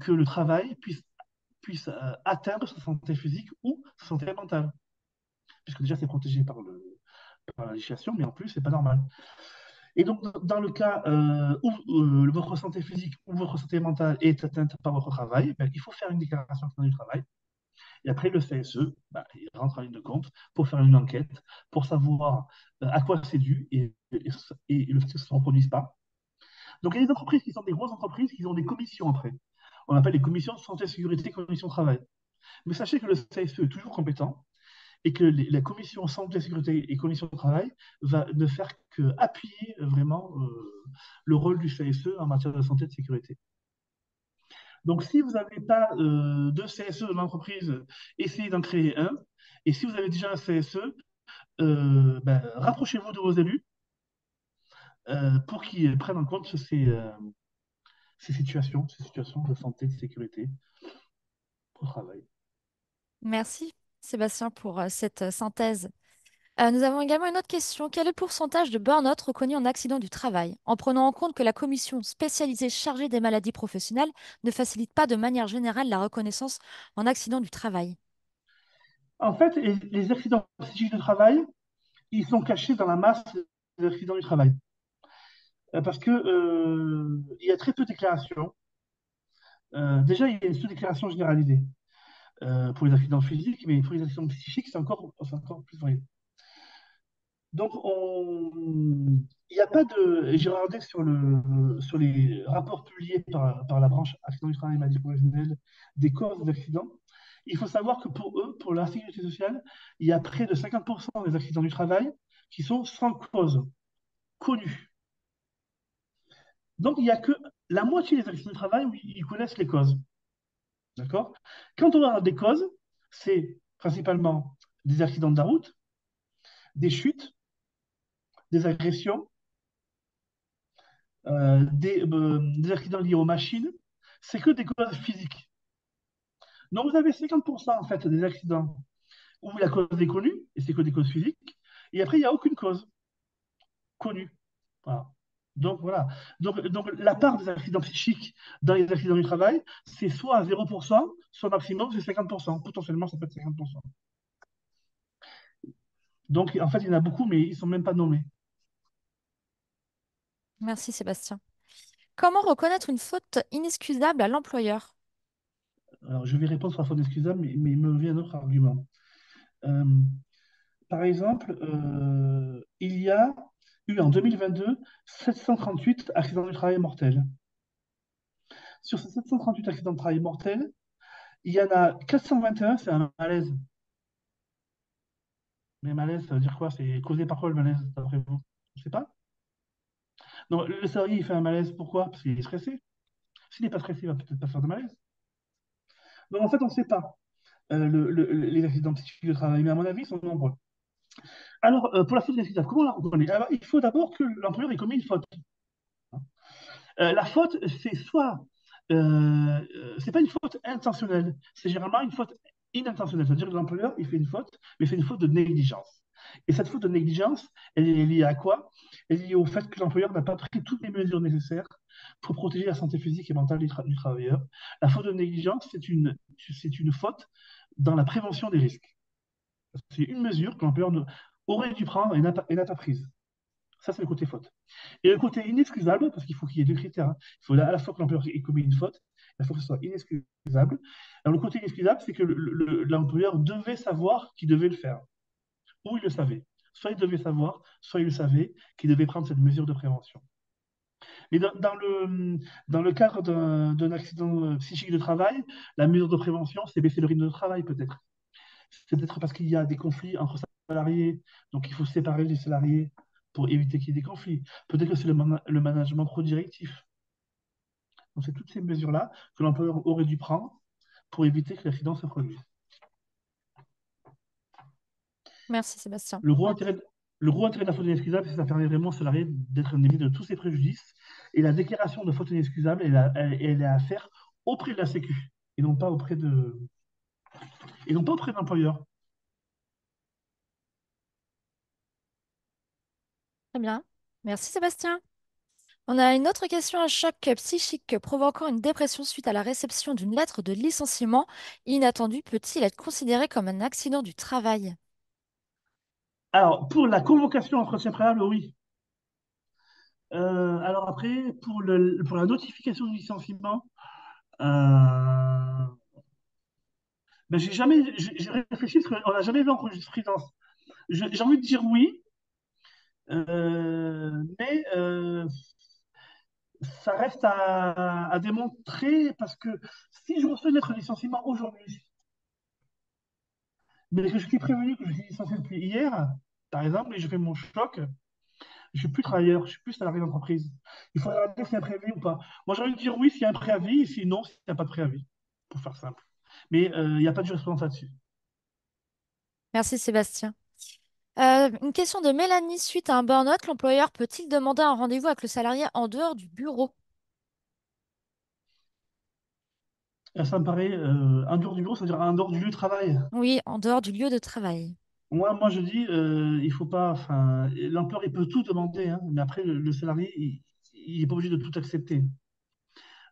que le travail puisse atteindre sa santé physique ou sa santé mentale. Puisque déjà, c'est protégé par la législation, mais en plus, c'est pas normal. Et donc, dans le cas où votre santé physique ou votre santé mentale est atteinte par votre travail, ben, il faut faire une déclaration du travail. Et après, le CSE, ben, il rentre en ligne de compte pour faire une enquête, pour savoir à quoi c'est dû et le fait que ça ne se reproduise pas. Donc, il y a des entreprises qui sont des grosses entreprises qui ont des commissions après. On appelle les commissions de santé, sécurité, commission de travail. Mais sachez que le CSE est toujours compétent et que la commission santé, sécurité et commission de travail va ne faire qu'appuyer vraiment le rôle du CSE en matière de santé et de sécurité. Donc, si vous n'avez pas de CSE dans l'entreprise, essayez d'en créer un. Et si vous avez déjà un CSE, ben, rapprochez-vous de vos élus pour qu'ils prennent en compte ces situations de santé et de sécurité au travail. Merci, Sébastien, pour cette synthèse. Nous avons également une autre question. Quel est le pourcentage de burn-out reconnu en accident du travail, en prenant en compte que la commission spécialisée chargée des maladies professionnelles ne facilite pas de manière générale la reconnaissance en accident du travail? En fait, les accidents psychiques de travail, ils sont cachés dans la masse des accidents du travail. Parce que il y a très peu de déclarations. Déjà, il y a une sous-déclaration généralisée pour les accidents physiques, mais pour les accidents psychiques, c'est encore plus vrai. Donc, il n'y a pas de. J'ai regardé sur les rapports publiés par la branche accident du travail et maladie professionnelle des causes d'accidents. Il faut savoir que pour eux, pour la sécurité sociale, il y a près de 50% des accidents du travail qui sont sans cause connue. Donc, il n'y a que la moitié des accidents du travail où ils connaissent les causes. D'accord? Quand on regarde des causes, c'est principalement des accidents de la route, des chutes, des agressions, des accidents liés aux machines. C'est que des causes physiques. Donc, vous avez 50% en fait des accidents où la cause est connue, et c'est que des causes physiques. Et après, il n'y a aucune cause connue. Voilà. Donc, voilà. Donc, la part des accidents psychiques dans les accidents du travail, c'est soit à 0%, soit maximum, c'est 50%. Potentiellement, ça peut être 50%. Donc, en fait, il y en a beaucoup, mais ils ne sont même pas nommés. Merci, Sébastien. Comment reconnaître une faute inexcusable à l'employeur? Alors, je vais répondre sur la faute excusable, mais il me vient un autre argument. Euh, Par exemple, il y a eu en 2022 738 accidents du travail mortels. Sur ces 738 accidents de travail mortels, il y en a 421, c'est un malaise. Mais malaise, ça veut dire quoi? C'est causé par quoi le malaise, d'après vous? Je ne sais pas. Donc, le salarié, il fait un malaise, pourquoi? Parce qu'il est stressé. S'il n'est pas stressé, il va peut-être pas faire de malaise. Donc, en fait, on ne sait pas les accidents psychiques de travail, mais à mon avis, ils sont nombreux. Alors, pour la faute inexcusable, comment on la reconnaît? Alors, il faut d'abord que l'employeur ait commis une faute. La faute, c'est pas une faute intentionnelle, c'est généralement une faute inintentionnelle. C'est-à-dire que l'employeur, il fait une faute, mais c'est une faute de négligence. Et cette faute de négligence, elle est liée à quoi? Elle est liée au fait que l'employeur n'a pas pris toutes les mesures nécessaires pour protéger la santé physique et mentale du travailleur. La faute de négligence, c'est une faute dans la prévention des risques. C'est une mesure que l'employeur aurait dû prendre et n'a pas prise. Ça, c'est le côté faute. Et le côté inexcusable, parce qu'il faut qu'il y ait deux critères, hein. Il faut à la fois que l'employeur ait commis une faute, il faut que ce soit inexcusable. Alors, le côté inexcusable, c'est que l'employeur devait savoir qu'il devait le faire, ou il le savait. Soit il devait savoir, soit il le savait qu'il devait prendre cette mesure de prévention. Mais dans le cadre d'un accident psychique de travail, la mesure de prévention, c'est baisser le rythme de travail, peut-être. C'est peut-être parce qu'il y a des conflits entre salariés, donc il faut séparer les salariés pour éviter qu'il y ait des conflits. Peut-être que c'est le management trop directif. Donc c'est toutes ces mesures-là que l'employeur aurait dû prendre pour éviter que l'accident se produise. Merci Sébastien. Le gros intérêt, le gros intérêt de la faute inexcusable, c'est que ça permet vraiment au salarié d'être indemnisé de tous ses préjudices. Et la déclaration de faute inexcusable, elle est à faire auprès de la Sécu et non pas auprès de l'employeur. Très bien. Merci Sébastien. On a une autre question. Un choc psychique provoquant une dépression suite à la réception d'une lettre de licenciement inattendue peut-il être considéré comme un accident du travail? Alors, pour la convocation entretien préalable, oui. Alors après, pour la notification du licenciement, j'ai réfléchi parce qu'on n'a jamais vu en jurisprudence. J'ai envie de dire oui, mais ça reste à démontrer parce que si je reçois une lettre de licenciement aujourd'hui, mais que je suis prévenu que je suis licencié depuis hier, par exemple, et je fais mon choc, je suis plus travailleur, je suis plus salarié d'entreprise. Il faut regarder s'il y a un préavis ou pas. Moi, j'ai envie de dire oui s'il y a un préavis, et sinon, s'il n'y a pas de préavis, pour faire simple. Mais il n'y a pas de jurisprudence là-dessus. Merci Sébastien. Une question de Mélanie. Suite à un burn-out, l'employeur peut-il demander un rendez-vous avec le salarié en dehors du bureau? Ça me paraît un dehors du bureau, c'est-à-dire un dehors du lieu de travail. Oui, en dehors du lieu de travail. Moi, je dis, il faut pas. Enfin, l'employeur, il peut tout demander, hein, mais après, le salarié, il n'est pas obligé de tout accepter.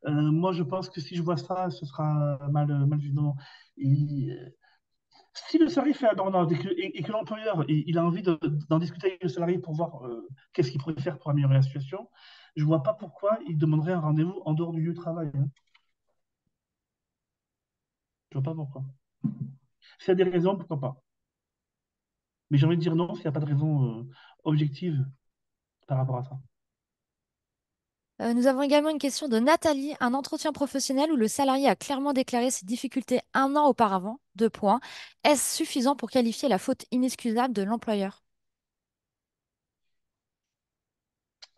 Moi, je pense que si je vois ça, ce sera mal vu. Non. Il- Si le salarié fait un burn-out et que l'employeur il a envie d'en discuter avec le salarié pour voir qu'est-ce qu'il pourrait faire pour améliorer la situation, je ne vois pas pourquoi il demanderait un rendez-vous en dehors du lieu de travail, hein. Je ne vois pas pourquoi. S'il y a des raisons, pourquoi pas. Mais j'ai envie de dire non s'il n'y a pas de raison objective par rapport à ça. Nous avons également une question de Nathalie. Un entretien professionnel où le salarié a clairement déclaré ses difficultés un an auparavant. Deux points. Est-ce suffisant pour qualifier la faute inexcusable de l'employeur?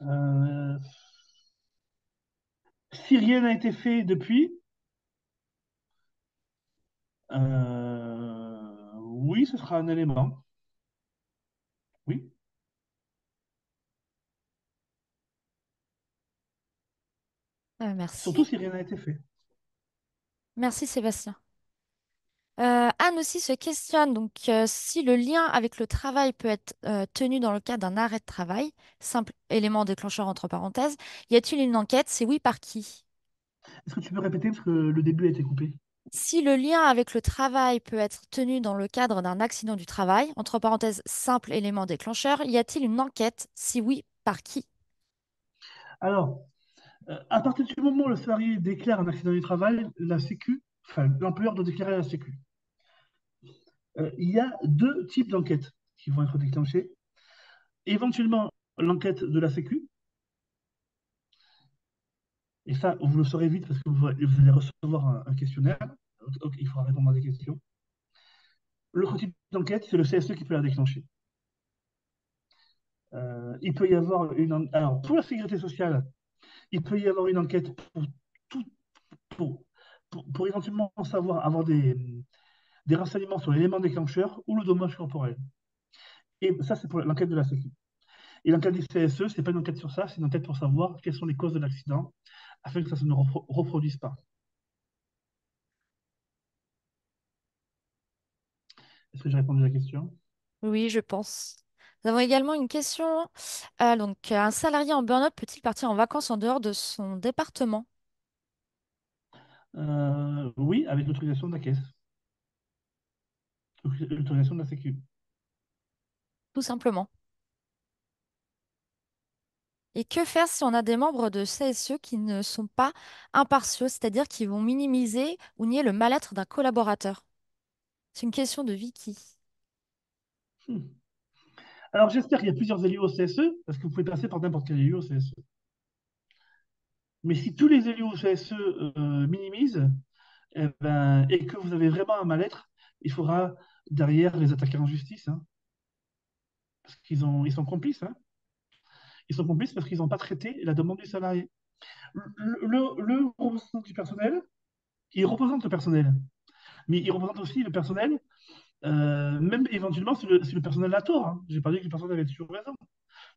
Euh, Si rien n'a été fait depuis, oui, ce sera un élément. Oui, surtout Merci. si rien n'a été fait. Merci Sébastien. Anne aussi se questionne donc si le lien avec le travail peut être tenu dans le cas d'un arrêt de travail, simple élément déclencheur entre parenthèses, y a-t-il une enquête? C'est oui, par qui? Est-ce que tu peux répéter parce que le début a été coupé? Si le lien avec le travail peut être tenu dans le cadre d'un accident du travail, entre parenthèses, simple élément déclencheur, y a-t-il une enquête? Si oui, par qui? Alors, à partir du moment où le salarié déclare un accident du travail, la Sécu, enfin, l'employeur doit déclarer à la Sécu. Il y a deux types d'enquêtes qui vont être déclenchées. Éventuellement, l'enquête de la Sécu, et ça, vous le saurez vite parce que vous allez recevoir un questionnaire. Donc, il faudra répondre à des questions. L'autre type d'enquête, c'est le CSE qui peut la déclencher. Il peut y avoir Alors, pour la sécurité sociale, il peut y avoir une enquête tout, pour, pour éventuellement savoir, avoir des renseignements sur l'élément déclencheur ou le dommage corporel. Et ça, c'est pour l'enquête de la Sécu. Et l'enquête du CSE, c'est pas une enquête sur ça, c'est une enquête pour savoir quelles sont les causes de l'accident afin que ça se ne reproduise pas. Est-ce que j'ai répondu à la question? Oui, je pense. Nous avons également une question. Un salarié en burn-out peut-il partir en vacances en dehors de son département? Oui, avec l'autorisation de la caisse, l'autorisation de la Sécu. Tout simplement. Et que faire si on a des membres de CSE qui ne sont pas impartiaux, c'est-à-dire qui vont minimiser ou nier le mal-être d'un collaborateur? C'est une question de Vicky. Hmm. Alors j'espère qu'il y a plusieurs élus au CSE, parce que vous pouvez passer par n'importe quel élu au CSE. Mais si tous les élus au CSE minimisent, eh ben, et que vous avez vraiment un mal-être, il faudra derrière les attaquer en justice, hein, parce ils sont complices. Hein. Ils sont complices parce qu'ils n'ont pas traité la demande du salarié. Le représentant du personnel, il représente le personnel, mais il représente aussi le personnel, même éventuellement si le personnel a tort. Hein. J'ai pas dit que le personnel avait toujours raison.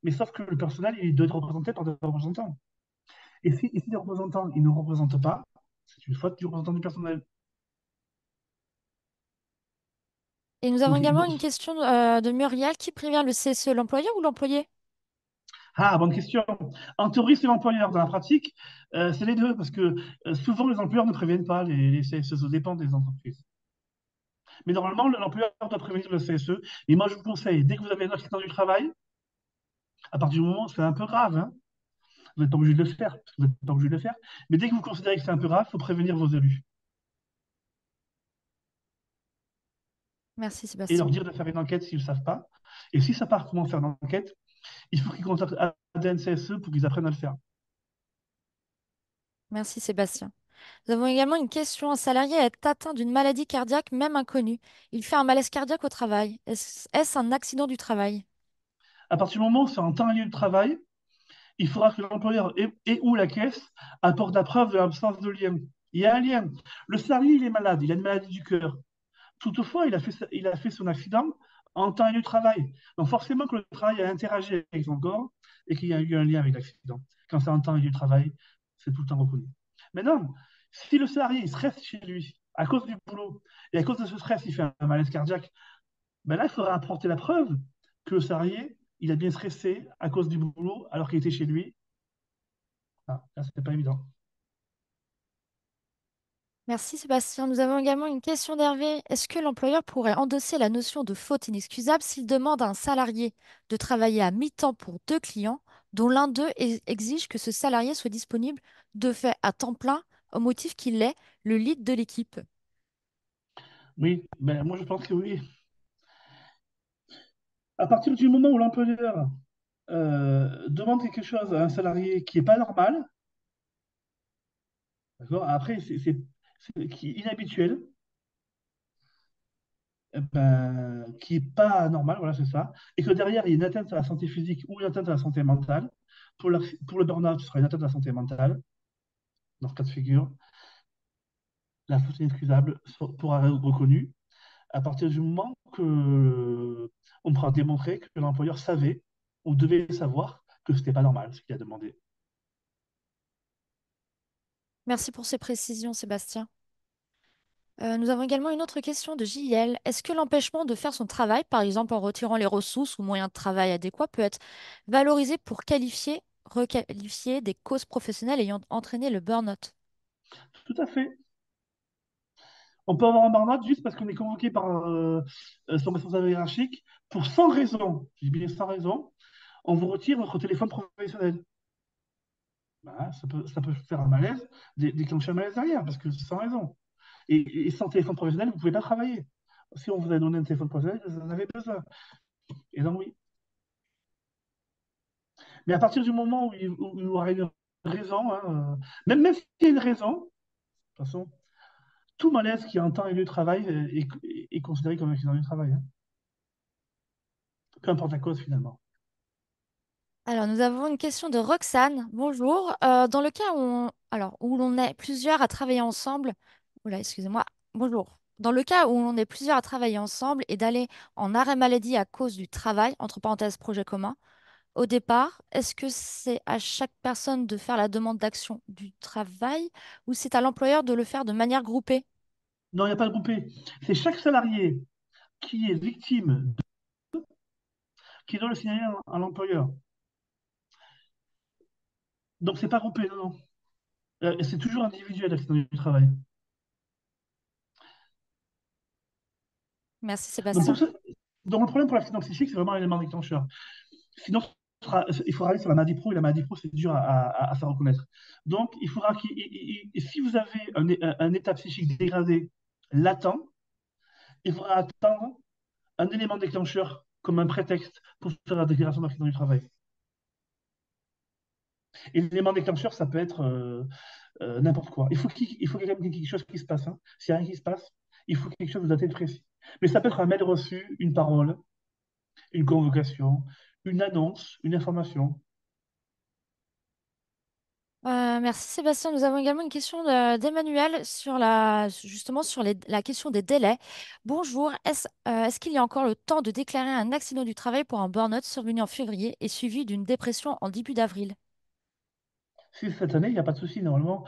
Mais sauf que le personnel, il doit être représenté par des représentants. Et si les représentants, ils ne représentent pas, c'est une faute du représentant du personnel. Et nous avons Donc, également une question de Muriel. Qui prévient le CSE, l'employeur ou l'employé? ah, bonne question. En théorie, c'est l'employeur. Dans la pratique, c'est les deux, parce que souvent, les employeurs ne préviennent pas les CSE, ça dépend des entreprises. Mais normalement, l'employeur doit prévenir le CSE. Et moi, je vous conseille, dès que vous avez un accident du travail, à partir du moment, c'est un peu grave, hein, vous n'êtes pas obligé de le faire, parce que vous n'êtes pas obligé de le faire, mais dès que vous considérez que c'est un peu grave, il faut prévenir vos élus Merci et leur Sébastien. dire de faire une enquête s'ils ne savent pas. Et si ça part comment faire une enquête, il faut qu'ils contactent ADN CSE pour qu'ils apprennent à le faire. Merci Sébastien. Nous avons également une question. Un salarié est atteint d'une maladie cardiaque, même inconnue. Il fait un malaise cardiaque au travail. Est-ce un accident du travail? À partir du moment où c'est en temps et lieu de travail, il faudra que l'employeur et ou la caisse apporte la preuve de l'absence de lien. Il y a un lien. Le salarié, il est malade, il a une maladie du cœur. Toutefois, il a fait son accident en temps et lieu de travail. Donc forcément que le travail a interagi avec son corps et qu'il y a eu un lien avec l'accident. Quand c'est en temps et lieu de travail, c'est tout le temps reconnu. Maintenant, si le salarié il stresse chez lui à cause du boulot et à cause de ce stress, il fait un malaise cardiaque, ben là, il faudra apporter la preuve que le salarié, il a bien stressé à cause du boulot alors qu'il était chez lui. Ah, là, c'est pas évident. Merci Sébastien. Nous avons également une question d'Hervé. Est-ce que l'employeur pourrait endosser la notion de faute inexcusable s'il demande à un salarié de travailler à mi-temps pour deux clients, dont l'un d'eux exige que ce salarié soit disponible de fait à temps plein au motif qu'il est le lead de l'équipe? Oui, ben, moi je pense que oui. À partir du moment où l'employeur demande quelque chose à un salarié qui n'est pas normal, d'accord, après qui est inhabituel, qui n'est pas normal, voilà, c'est ça, et que derrière il y a une atteinte à la santé physique ou une atteinte à la santé mentale, pour le burn-out, ce sera une atteinte à la santé mentale, dans ce cas de figure, la faute inexcusable pourra être reconnue à partir du moment que on pourra démontrer que l'employeur savait ou devait savoir que ce n'était pas normal ce qu'il a demandé. Merci pour ces précisions, Sébastien. Nous avons également une autre question de JL. Est-ce que l'empêchement de faire son travail, par exemple en retirant les ressources ou moyens de travail adéquats, peut être valorisé pour requalifier des causes professionnelles ayant entraîné le burn-out? Tout à fait. On peut avoir un burn-out juste parce qu'on est convoqué par son responsable hiérarchique pour sans raison, je dis bien sans raison, on vous retire votre téléphone professionnel. Ben, ça peut faire un malaise, déclencher un malaise derrière, parce que sans raison. Et sans téléphone professionnel, vous ne pouvez pas travailler. Si on vous a donné un téléphone professionnel, vous en avez besoin. Et donc oui. Mais à partir du moment où il y aura une raison, hein, même s'il y a une raison, de toute façon, tout malaise qui est en temps et lieu de travail est considéré comme un accident du travail. Hein. Peu importe la cause finalement. Alors, nous avons une question de Roxane. Bonjour. Dans le cas où l'on est plusieurs à travailler ensemble, oula, excusez-moi. Bonjour. Dans le cas où l'on est plusieurs à travailler ensemble et d'aller en arrêt maladie à cause du travail, entre parenthèses projet commun, au départ, est-ce que c'est à chaque personne de faire la demande d'action du travail ou c'est à l'employeur de le faire de manière groupée? Non, il n'y a pas de groupé. C'est chaque salarié qui est victime qui doit le signaler à l'employeur. Donc c'est pas groupé, non, non. C'est toujours individuel l'accident du travail. Merci Donc, Sébastien. donc le problème pour l'accident psychique, c'est vraiment l'élément déclencheur. Sinon, il faudra aller sur la maladie pro, et la maladie pro, c'est dur à faire reconnaître. Donc, il faudra si vous avez un état psychique dégradé latent, il faudra attendre un élément déclencheur comme un prétexte pour faire la déclaration d'accident du travail. Et l'élément déclencheur, ça peut être n'importe quoi. Il faut qu'il y ait quand même quelque chose qui se passe, hein. S'il n'y a rien qui se passe, il faut quelque chose de daté de précis. Mais ça peut être un mail reçu, une parole, une convocation, une annonce, une information. Merci Sébastien. Nous avons également une question d'Emmanuel sur justement sur la question des délais. Bonjour, est-ce qu'il y a encore le temps de déclarer un accident du travail pour un burn-out survenu en février et suivi d'une dépression en début d'avril? Si cette année, il n'y a pas de souci, normalement.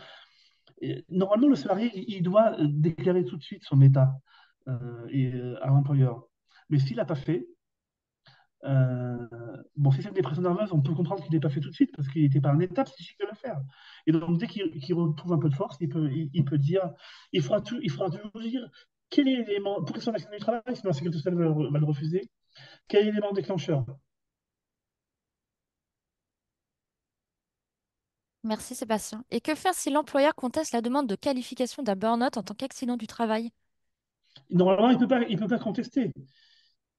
Normalement, le salarié, il doit déclarer tout de suite son état à l'employeur. Mais s'il n'a pas fait, Euh, bon, si c'est une dépression nerveuse, on peut comprendre qu'il n'est pas fait tout de suite parce qu'il n'était pas en état psychique de le faire. Et donc, dès qu'il retrouve un peu de force, il peut dire, il fera toujours dire quel est l'élément, pour que son accident du travail, sinon la sécurité sociale va le refuser, quel est l'élément déclencheur. Merci Sébastien. Et que faire si l'employeur conteste la demande de qualification d'un burn-out en tant qu'accident du travail? Normalement, il peut pas contester.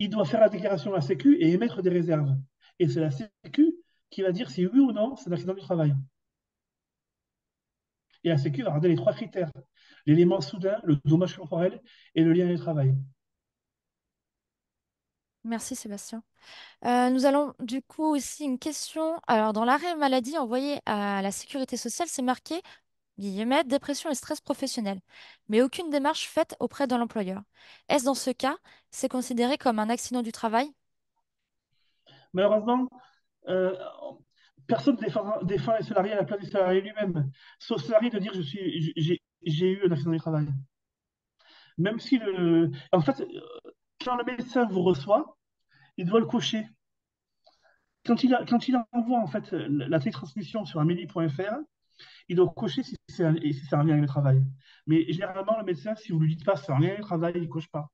Il doit faire la déclaration à la Sécu et émettre des réserves. Et c'est la Sécu qui va dire si oui ou non c'est un accident du travail. Et la Sécu va regarder les trois critères: l'élément soudain, le dommage corporel et le lien avec le travail. Merci Sébastien. Nous allons du coup aussi une question. Alors, dans l'arrêt maladie envoyé à la sécurité sociale, c'est marqué guillemets, dépression et stress professionnel, mais aucune démarche faite auprès de l'employeur. Est-ce dans ce cas, c'est considéré comme un accident du travail? Malheureusement, Euh, personne défend les salariés à la place du salarié lui-même. C'est au salarié de dire j'ai eu un accident du travail. Même si en fait, quand le médecin vous reçoit, il doit le cocher. Quand il envoie en fait la télétransmission sur amélie.fr, il doit cocher si c'est un lien avec le travail. Mais généralement, le médecin, si vous lui dites pas c'est un lien avec le travail, il coche pas.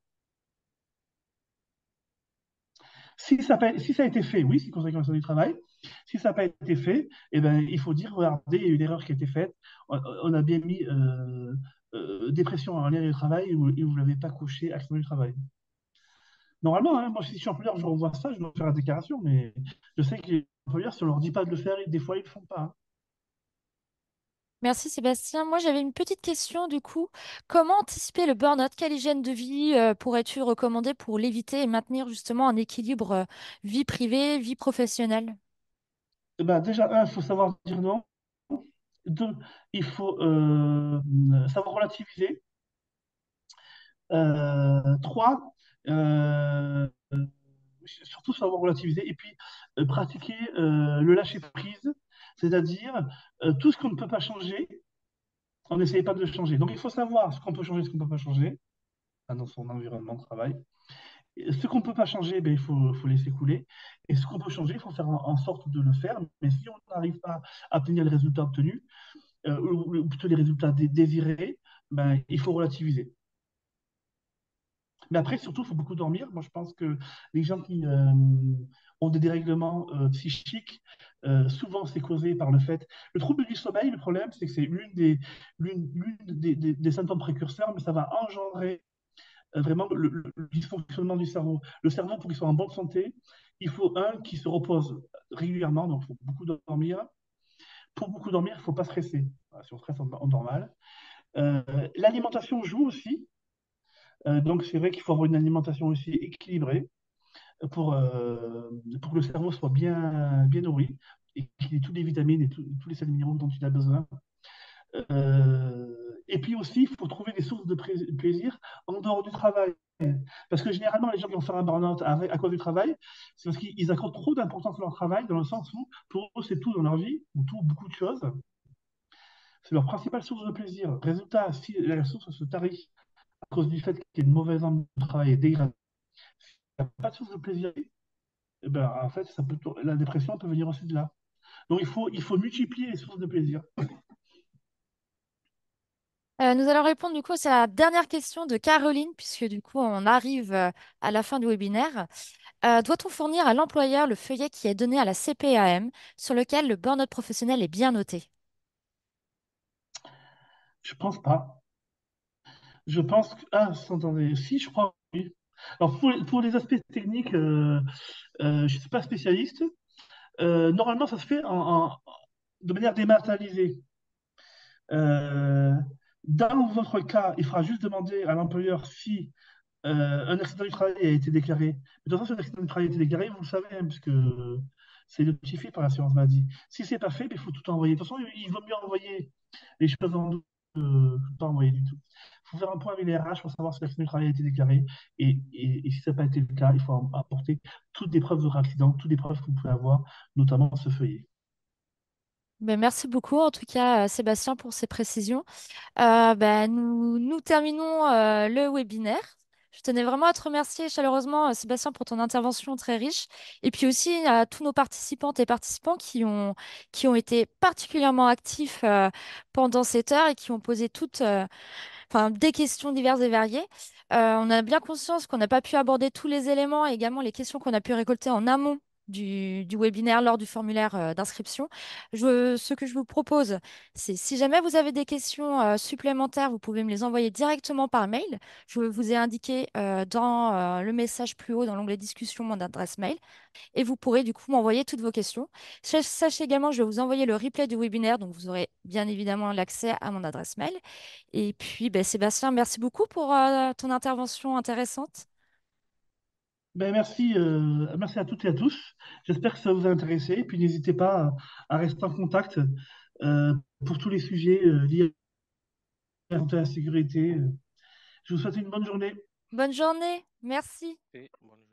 Si ça a été fait, oui, c'est conséquence du travail. Si ça n'a pas été fait, eh ben, il faut dire, regardez, il y a eu une erreur qui a été faite. On a bien mis dépression en lien avec le travail et vous ne l'avez pas coché accident du travail. Normalement, hein, moi, si je suis employeur, je revois ça, je dois faire la déclaration, mais je sais que les employeurs, si on leur dit pas de le faire, des fois, ils ne le font pas, hein. Merci Sébastien. Moi, j'avais une petite question du coup. Comment anticiper le burn-out? Quelle hygiène de vie pourrais-tu recommander pour l'éviter et maintenir justement un équilibre vie privée, vie professionnelle? Eh ben, déjà, il faut savoir dire non. Deux, il faut savoir relativiser. Trois, surtout savoir relativiser et puis pratiquer le lâcher-prise, c'est-à-dire tout ce qu'on ne peut pas changer, on n'essaye pas de le changer. Donc il faut savoir ce qu'on peut changer, ce qu'on ne peut pas changer dans son environnement de travail. Et ce qu'on ne peut pas changer, ben, il faut laisser couler. Et ce qu'on peut changer, il faut faire en sorte de le faire. Mais si on n'arrive pas à obtenir les résultats obtenus, ou plutôt les résultats désirés, ben, il faut relativiser. Mais après, surtout, il faut beaucoup dormir. Moi, je pense que les gens qui ont des dérèglements psychiques, souvent, c'est causé par le fait. Le trouble du sommeil, le problème, c'est que c'est l'une des symptômes précurseurs, mais ça va engendrer vraiment le dysfonctionnement du cerveau. Le cerveau, pour qu'il soit en bonne santé, il faut qui se repose régulièrement, donc il faut beaucoup dormir. Pour beaucoup dormir, il ne faut pas stresser. Voilà, si on stresse, on dort mal. L'alimentation joue aussi. Donc, c'est vrai qu'il faut avoir une alimentation aussi équilibrée pour que le cerveau soit bien nourri et qu'il ait toutes les vitamines et tous les sels minéraux dont il a besoin. Et puis aussi, il faut trouver des sources de plaisir en dehors du travail. Parce que généralement, les gens qui vont faire un burn-out à cause du travail, c'est parce qu'ils accordent trop d'importance à leur travail, dans le sens où pour eux, c'est tout dans leur vie, ou tout, beaucoup de choses. C'est leur principale source de plaisir. Résultat, si la source se tarit à cause du fait qu'il y a une mauvaise ambiance de travail et dégradée, il n'y a pas de source de plaisir, eh ben, en fait, la dépression peut venir aussi de là. Donc, il faut multiplier les sources de plaisir. Nous allons répondre du coup, c'est la dernière question de Caroline, puisque du coup, on arrive à la fin du webinaire. Doit-on fournir à l'employeur le feuillet qui est donné à la CPAM sur lequel le burn-out professionnel est bien noté? Je pense pas. Je pense que. Ah, attendez. Si, je crois. Oui. Alors, pour les aspects techniques, je ne suis pas spécialiste. Normalement, ça se fait de manière dématérialisée. Euh, Dans votre cas, il faudra juste demander à l'employeur si un accident du travail a été déclaré. Mais de toute façon, si un accident du travail a été déclaré, vous le savez, hein, puisque c'est notifié par l'assurance maladie. Si c'est pas fait, il faut tout envoyer. De toute façon, il vaut mieux envoyer les choses en douce que pas envoyer du tout. Il faut faire un point avec les RH pour savoir si l'accident du travail a été déclaré. Et si ça n'a pas été le cas, il faut apporter toutes les preuves de votre accident, toutes les preuves que vous pouvez avoir, notamment ce feuillet. Ben, merci beaucoup, en tout cas, Sébastien, pour ces précisions. Nous terminons le webinaire. Je tenais vraiment à te remercier chaleureusement, Sébastien, pour ton intervention très riche. Et puis aussi à tous nos participantes et participants qui ont été particulièrement actifs pendant cette heure et qui ont posé des questions diverses et variées. On a bien conscience qu'on n'a pas pu aborder tous les éléments et également les questions qu'on a pu récolter en amont du webinaire lors du formulaire d'inscription. Ce que je vous propose, c'est si jamais vous avez des questions supplémentaires, vous pouvez me les envoyer directement par mail. Je vous ai indiqué dans le message plus haut dans l'onglet discussion mon adresse mail et vous pourrez du coup m'envoyer toutes vos questions. Sachez également, je vais vous envoyer le replay du webinaire, donc vous aurez bien évidemment l'accès à mon adresse mail. Et puis, ben, Sébastien, merci beaucoup pour ton intervention intéressante. Ben merci, merci à toutes et à tous. J'espère que ça vous a intéressé. Et puis n'hésitez pas à rester en contact euh, pour tous les sujets liés à la santé et à la sécurité. Je vous souhaite une bonne journée. Bonne journée, merci. Et bonne